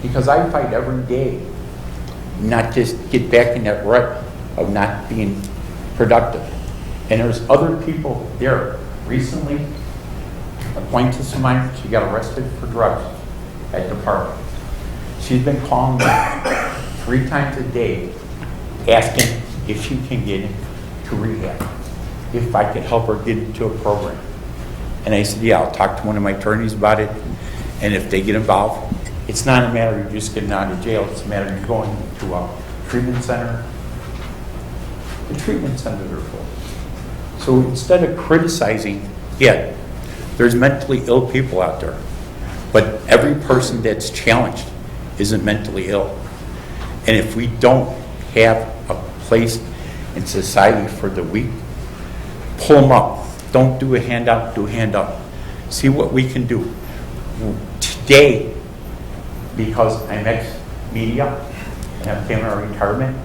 Because I fight every day, not just get back in that rut of not being productive. And there's other people there. Recently, an acquaintance of mine, she got arrested for drugs at the park. She's been calling me 3 times a day, asking if she can get into rehab, if I could help her get into a program. And I said, yeah, I'll talk to one of my attorneys about it, and if they get involved, it's not a matter of just getting out of jail, it's a matter of going to a treatment center. The treatment centers are full. So instead of criticizing, yeah, there's mentally ill people out there, but every person that's challenged isn't mentally ill. And if we don't have a place in society for the weak, pull them up. Don't do a handout, do a hand up. See what we can do. Today, because I'm ex-media and I'm family retirement,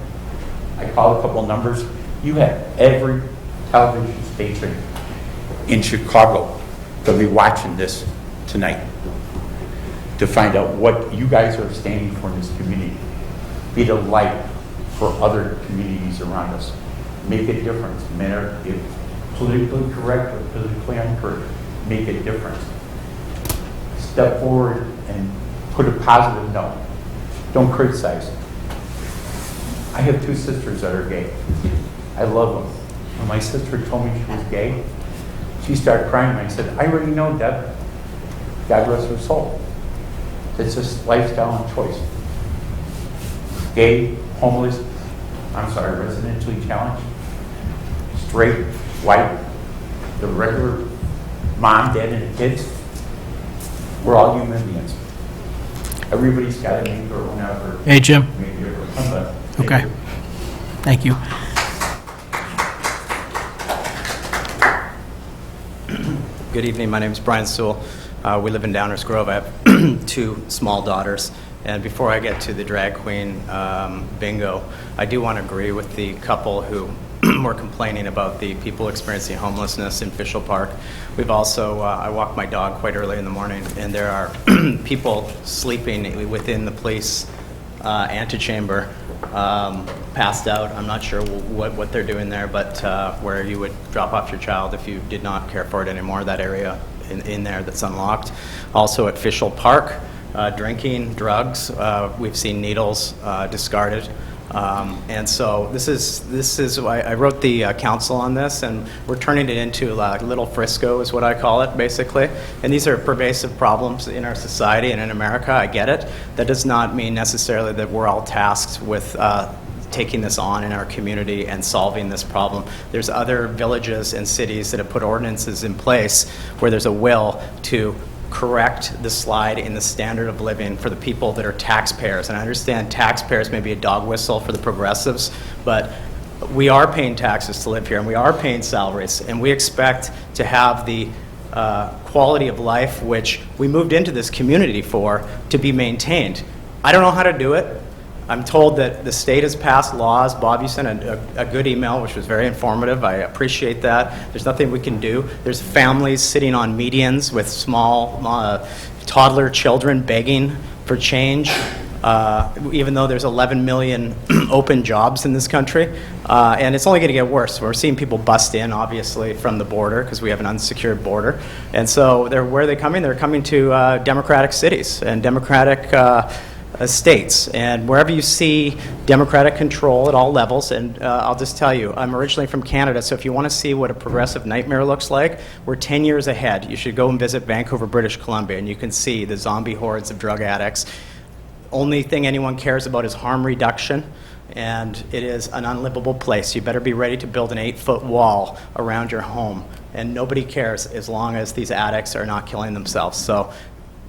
I called a couple numbers. You have every television station in Chicago to be watching this tonight to find out what you guys are standing for in this community. Be the light for other communities around us. Make a difference, no matter if politically correct or politically incorrect. Make a difference. Step forward and put a positive note. Don't criticize. I have 2 sisters that are gay. I love them. When my sister told me she was gay, she started crying, and I said, I already know, Deb. God rest her soul. It's just lifestyle and choice. Gay, homeless, residentially challenged, straight, white, the regular mom, dad, and the kids, we're all human beings. Everybody's got to make their own effort. Hey, Jim. Okay. You. Thank you. Good evening. My name is Brian Sewell. We live in Downers Grove. I have 2 small daughters. And before I get to the drag queen bingo, I do want to agree with the couple who were complaining about the people experiencing homelessness in Fishel Park. We've also, I walk my dog quite early in the morning, and there are people sleeping within the police antechamber, passed out. I'm not sure what they're doing there, but where you would drop off your child if you did not care for it anymore, that area in there that's unlocked. Also at Fishel Park, drinking, drugs. We've seen needles discarded. And so this is why I wrote the council on this, and we're turning it into Little Frisco is what I call it, basically. And these are pervasive problems in our society and in America. I get it. That does not mean necessarily that we're all tasked with taking this on in our community and solving this problem. There's other villages and cities that have put ordinances in place where there's a will to correct the slide in the standard of living for the people that are taxpayers. And I understand taxpayers may be a dog whistle for the progressives, but we are paying taxes to live here, and we are paying salaries, and we expect to have the quality of life which we moved into this community for to be maintained. I don't know how to do it. I'm told that the state has passed laws. Bob, you sent a good email, which was very informative. I appreciate that. There's nothing we can do. There's families sitting on medians with small toddler children begging for change, even though there's 11 million open jobs in this country. And it's only going to get worse. We're seeing people bust in, obviously, from the border because we have an unsecured border. And so where are they coming? They're coming to democratic cities and democratic states, and wherever you see democratic control at all levels. And I'll just tell you, I'm originally from Canada, so if you want to see what a progressive nightmare looks like, we're 10 years ahead. You should go and visit Vancouver, British Columbia, and you can see the zombie hordes of drug addicts. Only thing anyone cares about is harm reduction, and it is an unlivable place. You better be ready to build an 8-foot wall around your home, and nobody cares as long as these addicts are not killing themselves. So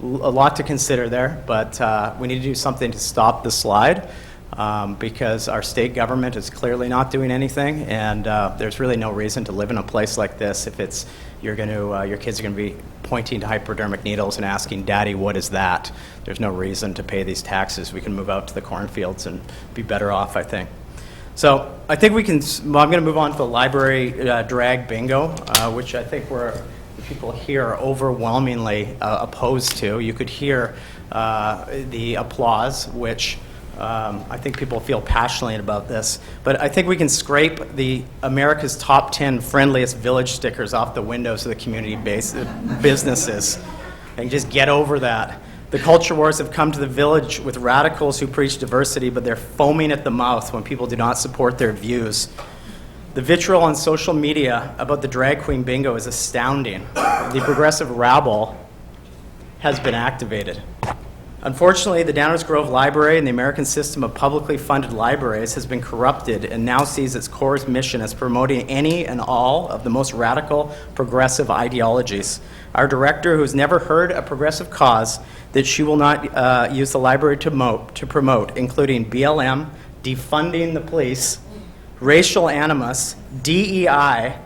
a lot to consider there, but we need to do something to stop the slide because our state government is clearly not doing anything, and there's really no reason to live in a place like this if it's your kids are going to be pointing to hypodermic needles and asking, "Daddy, what is that?" There's no reason to pay these taxes. We can move out to the cornfields and be better off, I think. So I think we can. I'm going to move on to the library drag bingo, which I think people here are overwhelmingly opposed to. You could hear the applause, which I think people feel passionately about this. But I think we can scrape the America's top 10 friendliest village stickers off the windows of the community-based businesses and just get over that. The culture wars have come to the village with radicals who preach diversity, but they're foaming at the mouth when people do not support their views. The vitriol on social media about the drag queen bingo is astounding. The progressive rabble has been activated. Unfortunately, the Downers Grove Library and the American system of publicly funded libraries has been corrupted and now sees its core mission as promoting any and all of the most radical progressive ideologies. Our director, who has never heard a progressive cause that she will not use the library to promote, including BLM, defunding the police, racial animus, DEI,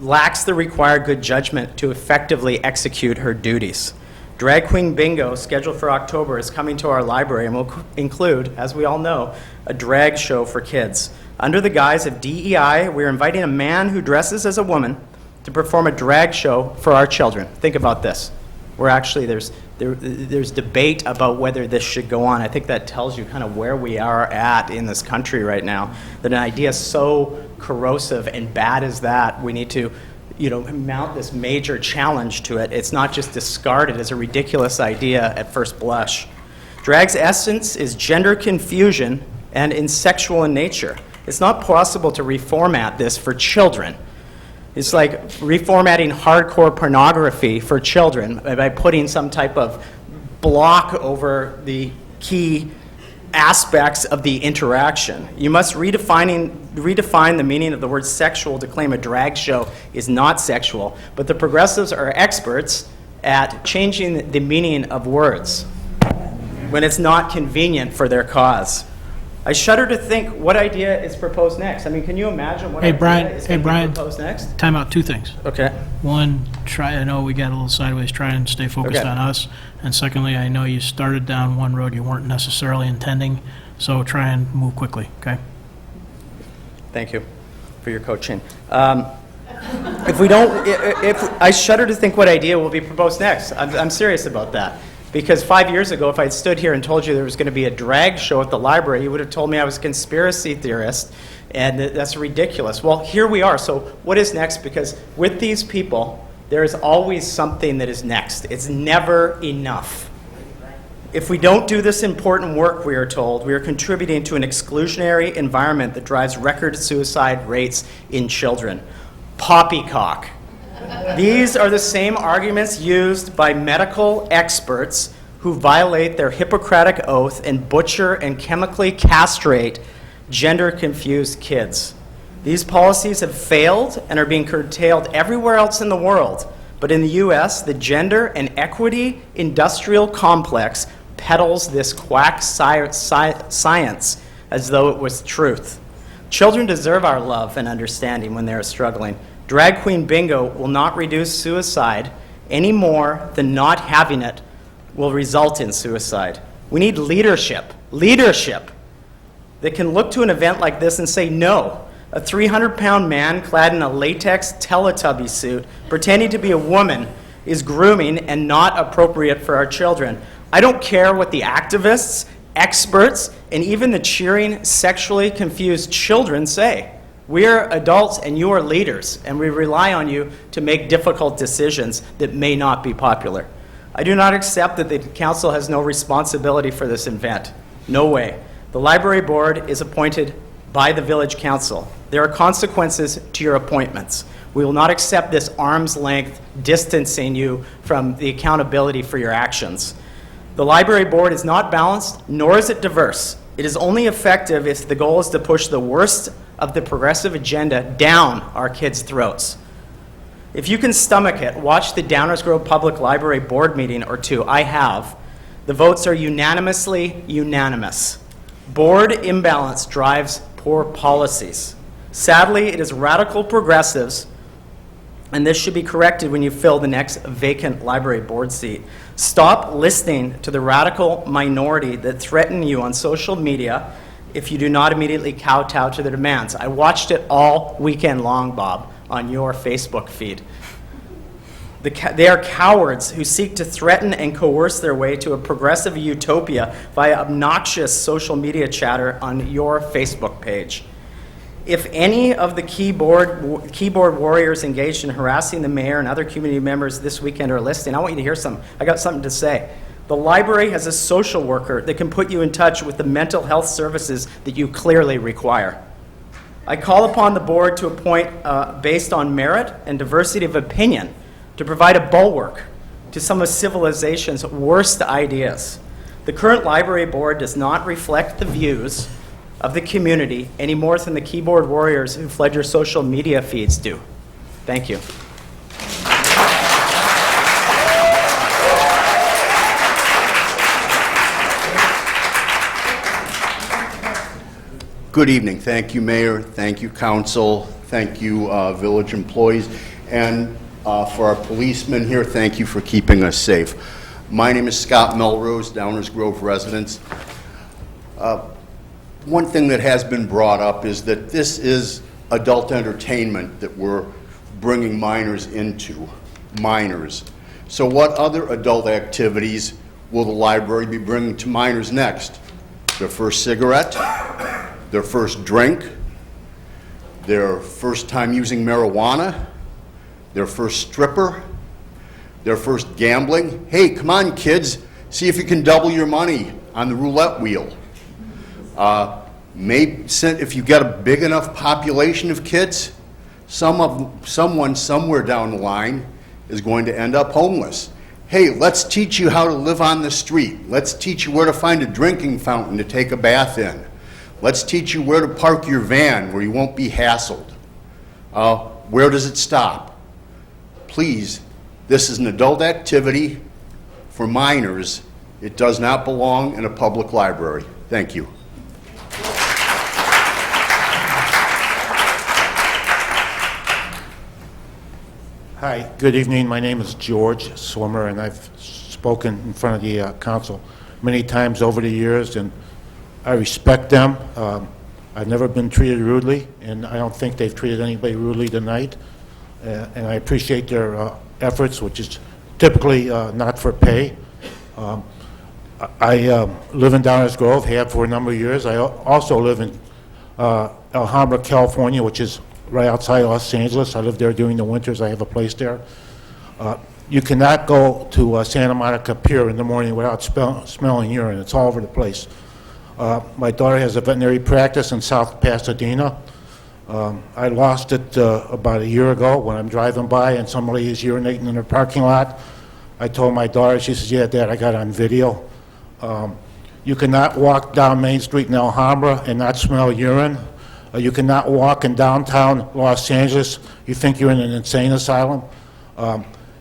lacks the required good judgment to effectively execute her duties. Drag Queen Bingo, scheduled for October, is coming to our library and will include, as we all know, a drag show for kids. Under the guise of DEI, we're inviting a man who dresses as a woman to perform a drag show for our children. Think about this. We're actually, there's debate about whether this should go on. I think that tells you kind of where we are at in this country right now, that an idea so corrosive and bad as that, we need to mount this major challenge to it. It's not just discarded as a ridiculous idea at first blush. Drag's essence is gender confusion and insexual in nature. It's not possible to reformat this for children. It's like reformatting hardcore pornography for children by putting some type of block over the key aspects of the interaction. You must redefine the meaning of the word sexual to claim a drag show is not sexual, but the progressives are experts at changing the meaning of words when it's not convenient for their cause. I shudder to think what idea is proposed next. I mean, can you imagine what idea is going to be proposed next? Time out, two things. Okay. One, I know we got a little sideways, try and stay focused on us. And secondly, I know you started down one road you weren't necessarily intending, so try and move quickly, okay? Thank you. for your coaching. If we don't, if I shudder to think what idea will be proposed next. I'm serious about that. Because 5 years ago, if I had stood here and told you there was going to be a drag show at the library, you would have told me I was a conspiracy theorist, and that's ridiculous. Well, here we are. So what is next? Because with these people, there is always something that is next. It's never enough. If we don't do this important work, we are told, we are contributing to an exclusionary environment that drives record suicide rates in children. Poppycock. These are the same arguments used by medical experts who violate their Hippocratic oath and butcher and chemically castrate gender-confused kids. These policies have failed and are being curtailed everywhere else in the world. But in the U.S., the gender and equity industrial complex peddles this quack science as though it was truth. Children deserve our love and understanding when they are struggling. Drag queen bingo will not reduce suicide any more than not having it will result in suicide. We need leadership that can look to an event like this and say no. A 300-pound man clad in a latex Teletubby suit pretending to be a woman is grooming and not appropriate for our children. I don't care what the activists, experts, and even the cheering, sexually confused children say. We are adults and you are leaders, and we rely on you to make difficult decisions that may not be popular. I do not accept that the council has no responsibility for this event. No way. The library board is appointed by the village council. There are consequences to your appointments. We will not accept this arm's length distancing you from the accountability for your actions. The library board is not balanced, nor is it diverse. It is only effective if the goal is to push the worst of the progressive agenda down our kids' throats. If you can stomach it, watch the Downers Grove Public Library board meeting or two. I have. The votes are unanimously unanimous. Board imbalance drives poor policies. Sadly, it is radical progressives, and this should be corrected when you fill the next vacant library board seat. Stop listening to the radical minority that threaten you on social media if you do not immediately kowtow to their demands. I watched it all weekend long, Bob, on your Facebook feed. They are cowards who seek to threaten and coerce their way to a progressive utopia via obnoxious social media chatter on your Facebook page. If any of the keyboard warriors engaged in harassing the mayor and other community members this weekend are listening, I want you to hear something. I got something to say. The library has a social worker that can put you in touch with the mental health services that you clearly require. I call upon the board to appoint, based on merit and diversity of opinion, to provide a bulwark to some of civilization's worst ideas. The current library board does not reflect the views of the community any more than the keyboard warriors who fled your social media feeds do. Thank you. Good evening. Thank you, Mayor. Thank you, Council. Thank you, village employees. And for our policemen here, thank you for keeping us safe. My name is Scott Melrose, Downers Grove residents. One thing that has been brought up is that this is adult entertainment that we're bringing minors into, minors. So what other adult activities will the library be bringing to minors next? Their first cigarette, their first drink, their first time using marijuana, their first stripper, their first gambling. Hey, come on, kids, see if you can double your money on the roulette wheel. Maybe if you've got a big enough population of kids, someone somewhere down the line is going to end up homeless. Hey, let's teach you how to live on the street. Let's teach you where to find a drinking fountain to take a bath in. Let's teach you where to park your van where you won't be hassled. Where does it stop? Please, this is an adult activity for minors. It does not belong in a public library. Thank you. Hi, good evening. My name is George Swimmer, and I've spoken in front of the council many times over the years, and I respect them. I've never been treated rudely, and I don't think they've treated anybody rudely tonight. And I appreciate their efforts, which is typically not for pay. I live in Downers Grove, have for a number of years. I also live in Alhambra, California, which is right outside Los Angeles. I live there during the winters. I have a place there. You cannot go to Santa Monica Pier in the morning without smelling urine. It's all over the place. My daughter has a veterinary practice in South Pasadena. I lost it about a year ago when I'm driving by and somebody is urinating in her parking lot. I told my daughter, she says, yeah, Dad, I got it on video. You cannot walk down Main Street in Alhambra and not smell urine. You cannot walk in downtown Los Angeles. You think you're in an insane asylum.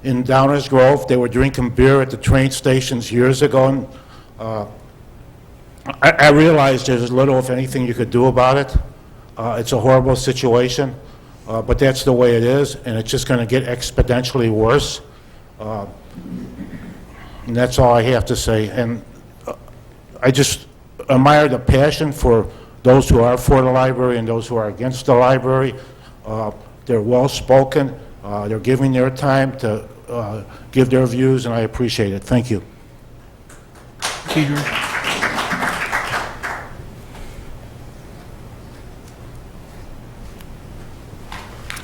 In Downers Grove, they were drinking beer at the train stations years ago. And, I realized there's little, if anything, you could do about it. It's a horrible situation, but that's the way it is, and it's just going to get exponentially worse. And that's all I have to say. And I just admire the passion for those who are for the library and those who are against the library. They're well-spoken. They're giving their time to give their views, and I appreciate it. Thank you.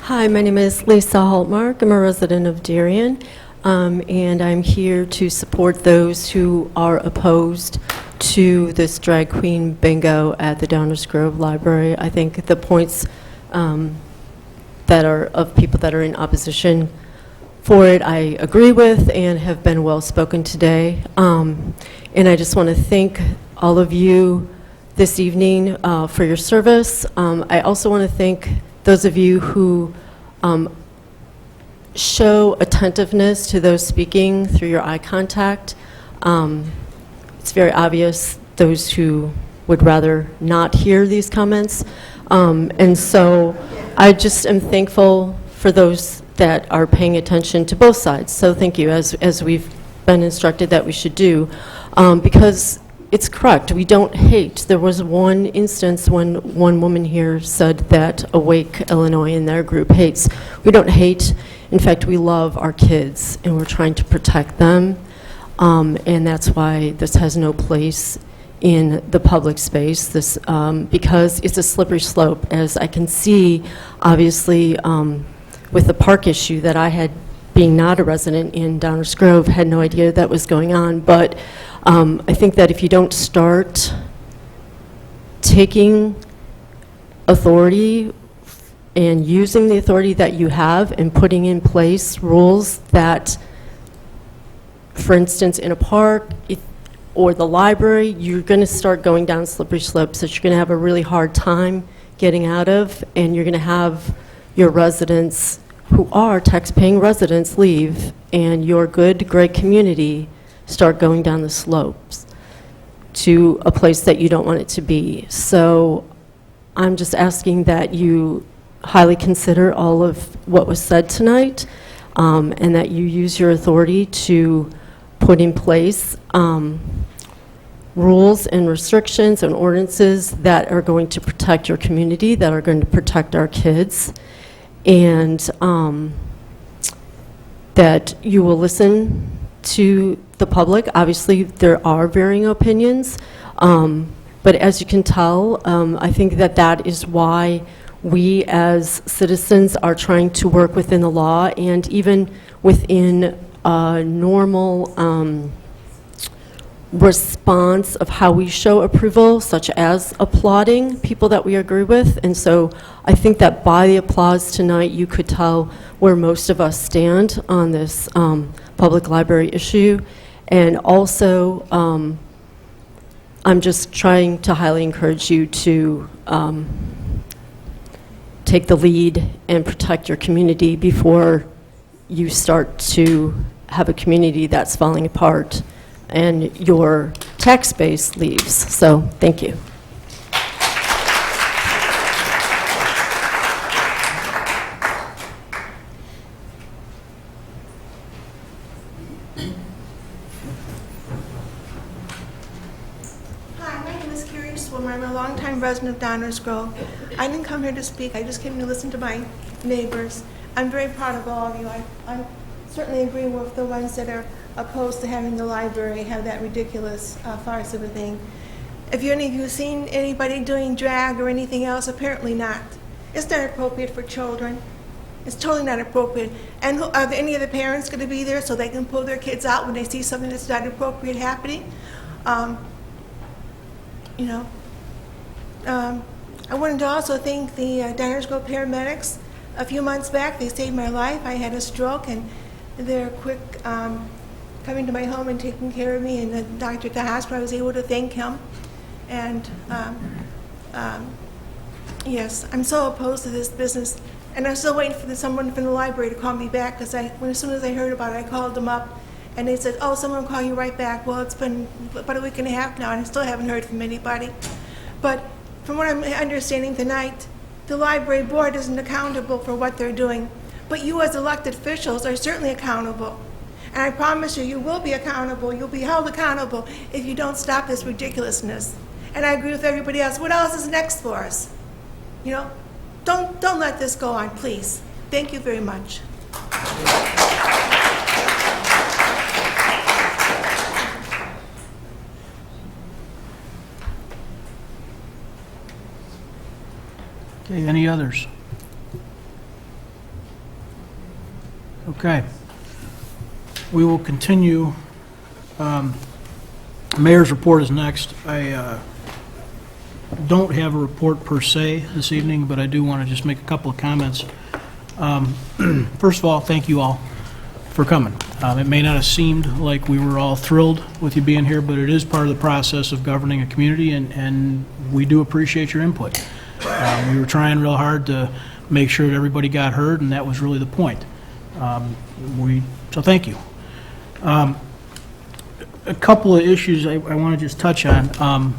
Hi, my name is Lisa Haltmark. I'm a resident of Darien, and I'm here to support those who are opposed to this drag queen bingo at the Downers Grove Library. I think the points that are of people that are in opposition for it, I agree with and have been well spoken today. And I just want to thank all of you this evening for your service. I also want to thank those of you who show attentiveness to those speaking through your eye contact. It's very obvious those who would rather not hear these comments. And so I just am thankful for those that are paying attention to both sides. So thank you, as we've been instructed that we should do, because it's correct. We don't hate. There was one instance when one woman here said that Awake Illinois and their group hates. We don't hate. In fact, we love our kids, and we're trying to protect them. And that's why this has no place in the public space, this, because it's a slippery slope, as I can see, obviously, with the park issue that I had, being not a resident in Downers Grove, had no idea that was going on. But I think that if you don't start taking authority and using the authority that you have and putting in place rules that, for instance, in a park or the library, you're going to start going down slippery slopes that you're going to have a really hard time getting out of, and you're going to have your residents who are tax-paying residents leave, and your good, great community start going down the slopes to a place that you don't want it to be. So I'm just asking that you highly consider all of what was said tonight, and that you use your authority to put in place rules and restrictions and ordinances that are going to protect your community, that are going to protect our kids, and that you will listen to the public. Obviously, there are varying opinions, but as you can tell, I think that that is why we as citizens are trying to work within the law and even within a normal response of how we show approval, such as applauding people that we agree with. And so I think that by the applause tonight, you could tell where most of us stand on this public library issue. And also, I'm just trying to highly encourage you to take the lead and protect your community before you start to have a community that's falling apart and your tax base leaves. So, thank you. I'm a longtime longtime resident of Downers Grove. I didn't come here to speak. I just came to listen to my neighbors. I'm very proud of all of you. I certainly agree with the ones that are opposed to having the library have that ridiculous farce of a thing. Have any of you seen anybody doing drag or anything else? Apparently not. It's not appropriate for children. It's totally not appropriate. And are there any of the parents going to be there so they can pull their kids out when they see something that's not appropriate happening? I wanted to also thank the Downers Grove paramedics. A few months back, they saved my life. I had a stroke, and they're quick coming to my home and taking care of me. And the doctor at the hospital, I was able to thank him. And yes, I'm so opposed to this business. And I'm still waiting for someone from the library to call me back, because as soon as I heard about it, I called them up, and they said, "Oh, someone will call you right back." Well, it's been about a week and a half now, and I still haven't heard from anybody. But from what I'm understanding tonight, the library board isn't accountable for what they're doing. But you as elected officials are certainly accountable. And I promise you, you will be accountable. You'll be held accountable if you don't stop this ridiculousness. And I agree with everybody else. What else is next for us? Don't let this go on, please. Thank you very much. Okay, any others? Okay. We will continue. Mayor's report is next. I don't have a report per se this evening, but I do want to just make a couple of comments. First of all, thank you all for coming. It may not have seemed like we were all thrilled with you being here, but it is part of the process of governing a community, and we do appreciate your input. We were trying real hard to make sure that everybody got heard, and that was really the point. So thank you. A couple of issues I want to just touch on.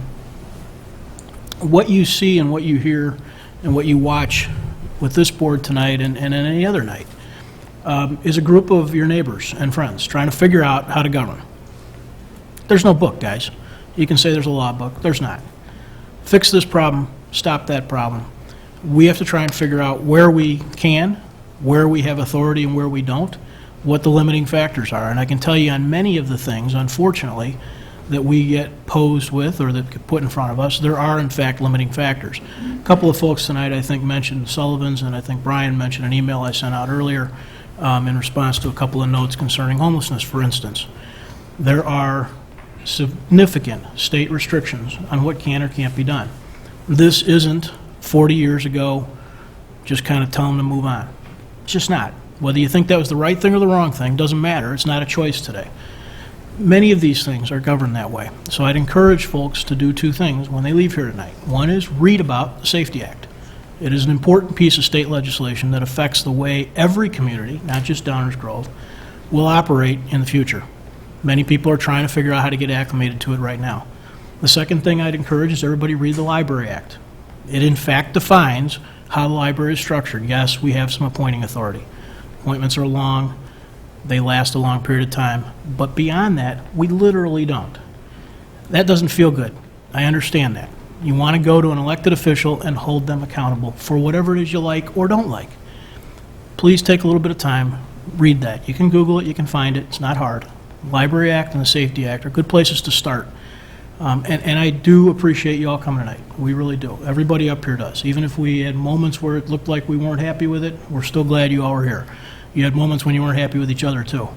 What you see and what you hear and what you watch with this board tonight and any other night is a group of your neighbors and friends trying to figure out how to govern. There's no book, guys. You can say there's a law book. There's not. Fix this problem, stop that problem. We have to try and figure out where we can, where we have authority and where we don't, what the limiting factors are. And I can tell you on many of the things, unfortunately, that we get posed with or that get put in front of us, there are, in fact, limiting factors. A couple of folks tonight, I think, mentioned Sullivan's, and I think Brian mentioned an email I sent out earlier in response to a couple of notes concerning homelessness, for instance. There are significant state restrictions on what can or can't be done. This isn't 40 years ago, just kind of tell them to move on. It's just not. Whether you think that was the right thing or the wrong thing, doesn't matter. It's not a choice today. Many of these things are governed that way. So I'd encourage folks to do two things when they leave here tonight. One is read about the Safety Act. It is an important piece of state legislation that affects the way every community, not just Downers Grove, will operate in the future. Many people are trying to figure out how to get acclimated to it right now. The second thing I'd encourage is everybody read the Library Act. It in fact defines how the library is structured. Yes, we have some appointing authority. Appointments are long. They last a long period of time. But beyond that, we literally don't. That doesn't feel good. I understand that. You want to go to an elected official and hold them accountable for whatever it is you like or don't like. Please take a little bit of time, read that. You can Google it, you can find it. It's not hard. Library Act and the Safety Act are good places to start. And I do appreciate you all coming tonight. We really do. Everybody up here does. Even if we had moments where it looked like we weren't happy with it, we're still glad you all were here. You had moments when you weren't happy with each other too,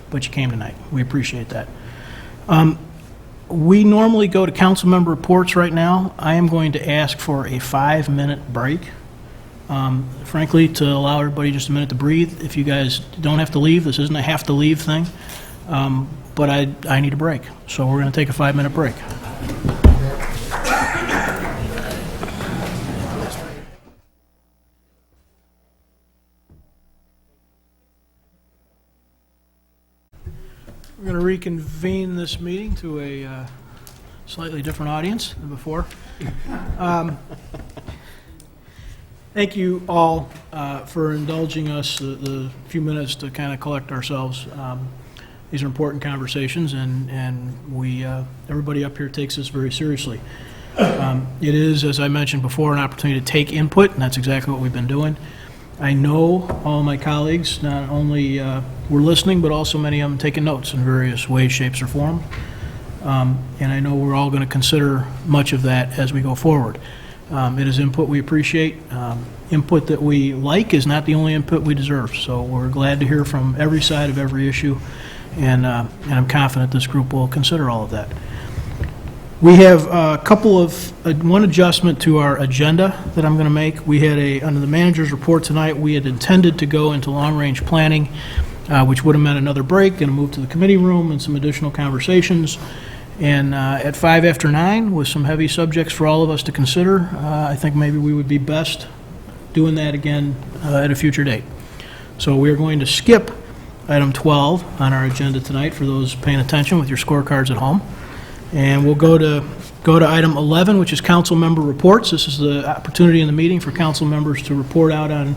but you came tonight. We appreciate that. We normally go to council member reports right now. I am going to ask for a 5-minute break. Frankly, to allow everybody just a minute to breathe. If you guys don't have to leave, this isn't a have to leave thing. But I need a break, so we're going to take a 5-minute break. We're going to reconvene this meeting to a slightly different audience than before. Thank you all for indulging us the few minutes to kind of collect ourselves. These are important conversations, and we everybody up here takes this very seriously. It is, as I mentioned before, an opportunity to take input, and that's exactly what we've been doing. I know all my colleagues not only were listening, but also many of them taking notes in various ways, shapes, or form. And I know we're all going to consider much of that as we go forward. It is input we appreciate. Input that we like is not the only input we deserve. So we're glad to hear from every side of every issue, and I'm confident this group will consider all of that. We have a couple of, one adjustment to our agenda that I'm going to make. We had under the manager's report tonight, we had intended to go into long-range planning, which would have meant another break and a move to the committee room and some additional conversations. And at 5 after 9, with some heavy subjects for all of us to consider, I think maybe we would be best doing that again at a future date. So we are going to skip item 12 on our agenda tonight for those paying attention with your scorecards at home. And we'll go to item 11, which is council member reports. This is the opportunity in the meeting for council members to report out on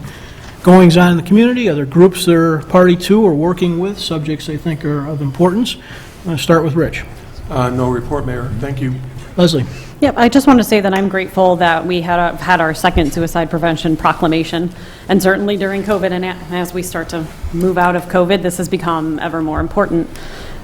goings-on in the community, other groups they're party to or working with, subjects they think are of importance. I'm going to start with Rich. No report, Mayor. Thank you. Leslie. Yep, I just want to say that I'm grateful that we had our second suicide prevention proclamation, and certainly during COVID, and as we start to move out of COVID, this has become ever more important.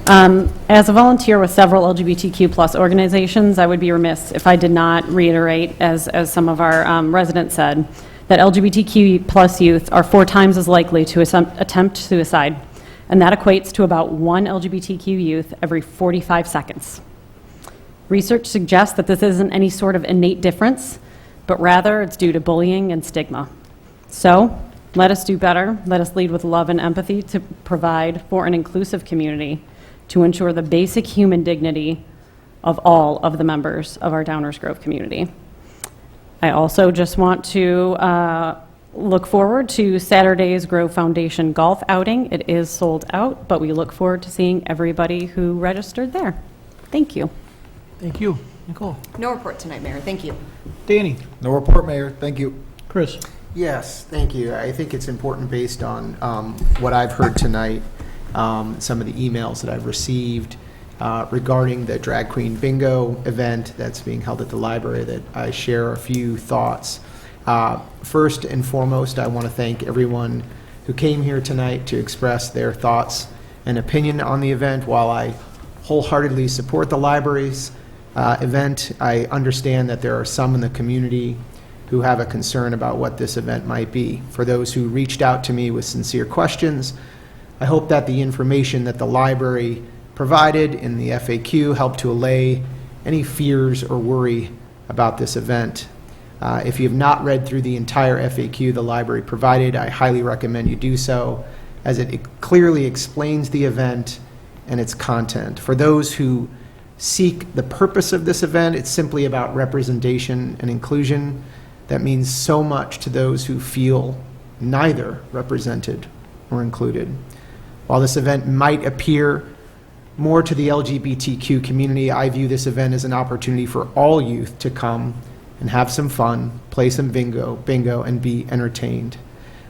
As a volunteer with several LGBTQ+ organizations, I would be remiss if I did not reiterate, as some of our residents said, that LGBTQ+ youth are 4 times as likely to attempt suicide, and that equates to about 1 LGBTQ youth every 45 seconds. Research suggests that this isn't any sort of innate difference, but rather it's due to bullying and stigma. So, let us do better. Let us lead with love and empathy to provide for an inclusive community, to ensure the basic human dignity of all of the members of our Downers Grove community. I also just want to look forward to Saturday's Grove Foundation golf outing. It is sold out, but we look forward to seeing everybody who registered there. Thank you. Thank you. Nicole. No report tonight, Mayor. Thank you. Danny. No report, Mayor. Thank you. Chris. Yes, thank you. I think it's important based on what I've heard tonight, some of the emails that I've received regarding the Drag Queen Bingo event that's being held at the library, that I share a few thoughts. First and foremost, I want to thank everyone who came here tonight to express their thoughts and opinion on the event. While I wholeheartedly support the library's event, I understand that there are some in the community who have a concern about what this event might be. For those who reached out to me with sincere questions, I hope that the information that the library provided in the FAQ helped to allay any fears or worry about this event. If you have not read through the entire FAQ the library provided, I highly recommend you do so, as it clearly explains the event and its content. For those who seek the purpose of this event, it's simply about representation and inclusion. That means so much to those who feel neither represented or included. While this event might appear more to the LGBTQ community, I view this event as an opportunity for all youth to come and have some fun, play some bingo, and be entertained.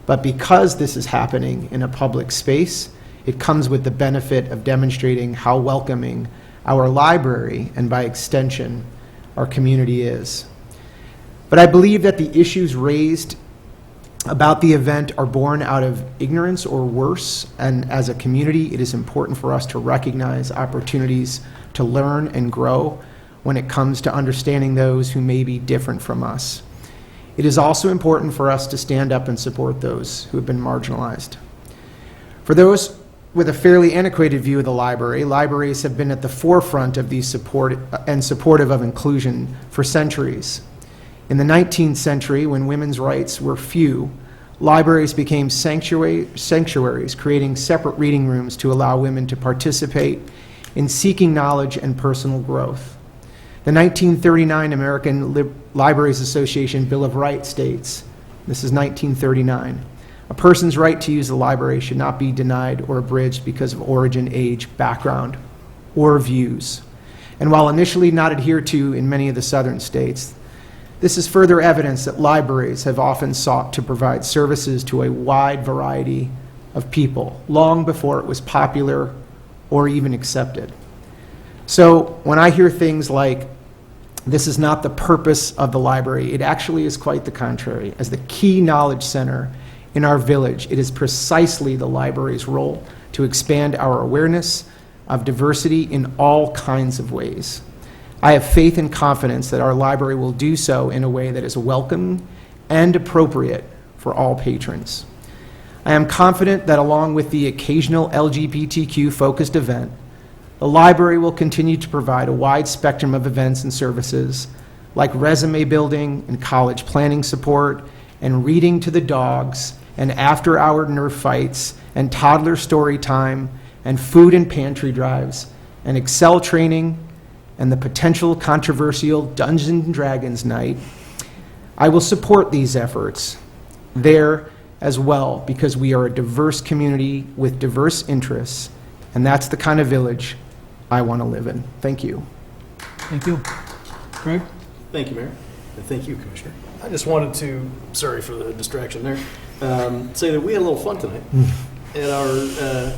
But because this is happening in a public space, it comes with the benefit of demonstrating how welcoming our library, and by extension, our community is. But I believe that the issues raised about the event are born out of ignorance or worse, and as a community, it is important for us to recognize opportunities to learn and grow when it comes to understanding those who may be different from us. It is also important for us to stand up and support those who have been marginalized. For those with a fairly antiquated view of the library, libraries have been at the forefront of these supportive of inclusion for centuries. In the 19th century, when women's rights were few, libraries became sanctuaries, creating separate reading rooms to allow women to participate in seeking knowledge and personal growth. The 1939 American Libraries Association Bill of Rights states, this is 1939, a person's right to use the library should not be denied or abridged because of origin, age, background, or views. And while initially not adhered to in many of the southern states, this is further evidence that libraries have often sought to provide services to a wide variety of people, long before it was popular or even accepted. So when I hear things like This is not the purpose of the library. It actually is quite the contrary. As the key knowledge center in our village, it is precisely the library's role to expand our awareness of diversity in all kinds of ways. I have faith and confidence that our library will do so in a way that is welcome and appropriate for all patrons. I am confident that along with the occasional LGBTQ-focused event, the library will continue to provide a wide spectrum of events and services like resume building and college planning support and reading to the dogs and after-hour Nerf fights and toddler story time and food and pantry drives and Excel training and the potential controversial Dungeons and Dragons night. I will support these efforts there as well because we are a diverse community with diverse interests, and that's the kind of village I want to live in. Thank you. Thank you. Greg? Thank you, Mayor, and thank you, Commissioner. I just wanted to, sorry for the distraction there, say that we had a little fun tonight at our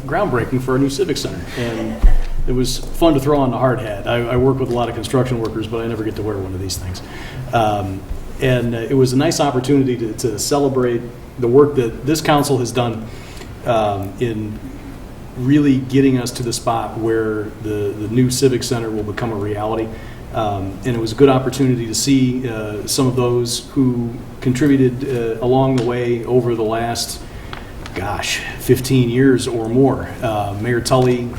groundbreaking for our new Civic Center, and it was fun to throw on the hard hat. I work with a lot of construction workers, but I never get to wear one of these things. And it was a nice opportunity to celebrate the work that this council has done in really getting us to the spot where the new Civic Center will become a reality. And it was a good opportunity to see some of those who contributed along the way over the last, 15 years or more. Mayor Tully,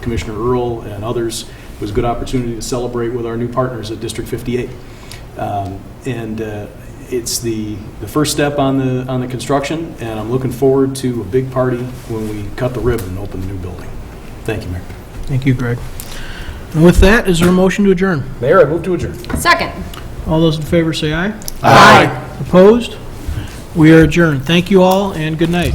Commissioner Earl, and others. It was a good opportunity to celebrate with our new partners at District 58. It's the first step on the construction, and I'm looking forward to a big party when we cut the ribbon and open the new building. Thank you, Mayor. Thank you, Greg. And with that, is there a motion to adjourn? Mayor, I move to adjourn. Second. All those in favor say aye. Aye. Opposed? We are adjourned. Thank you all, and good night.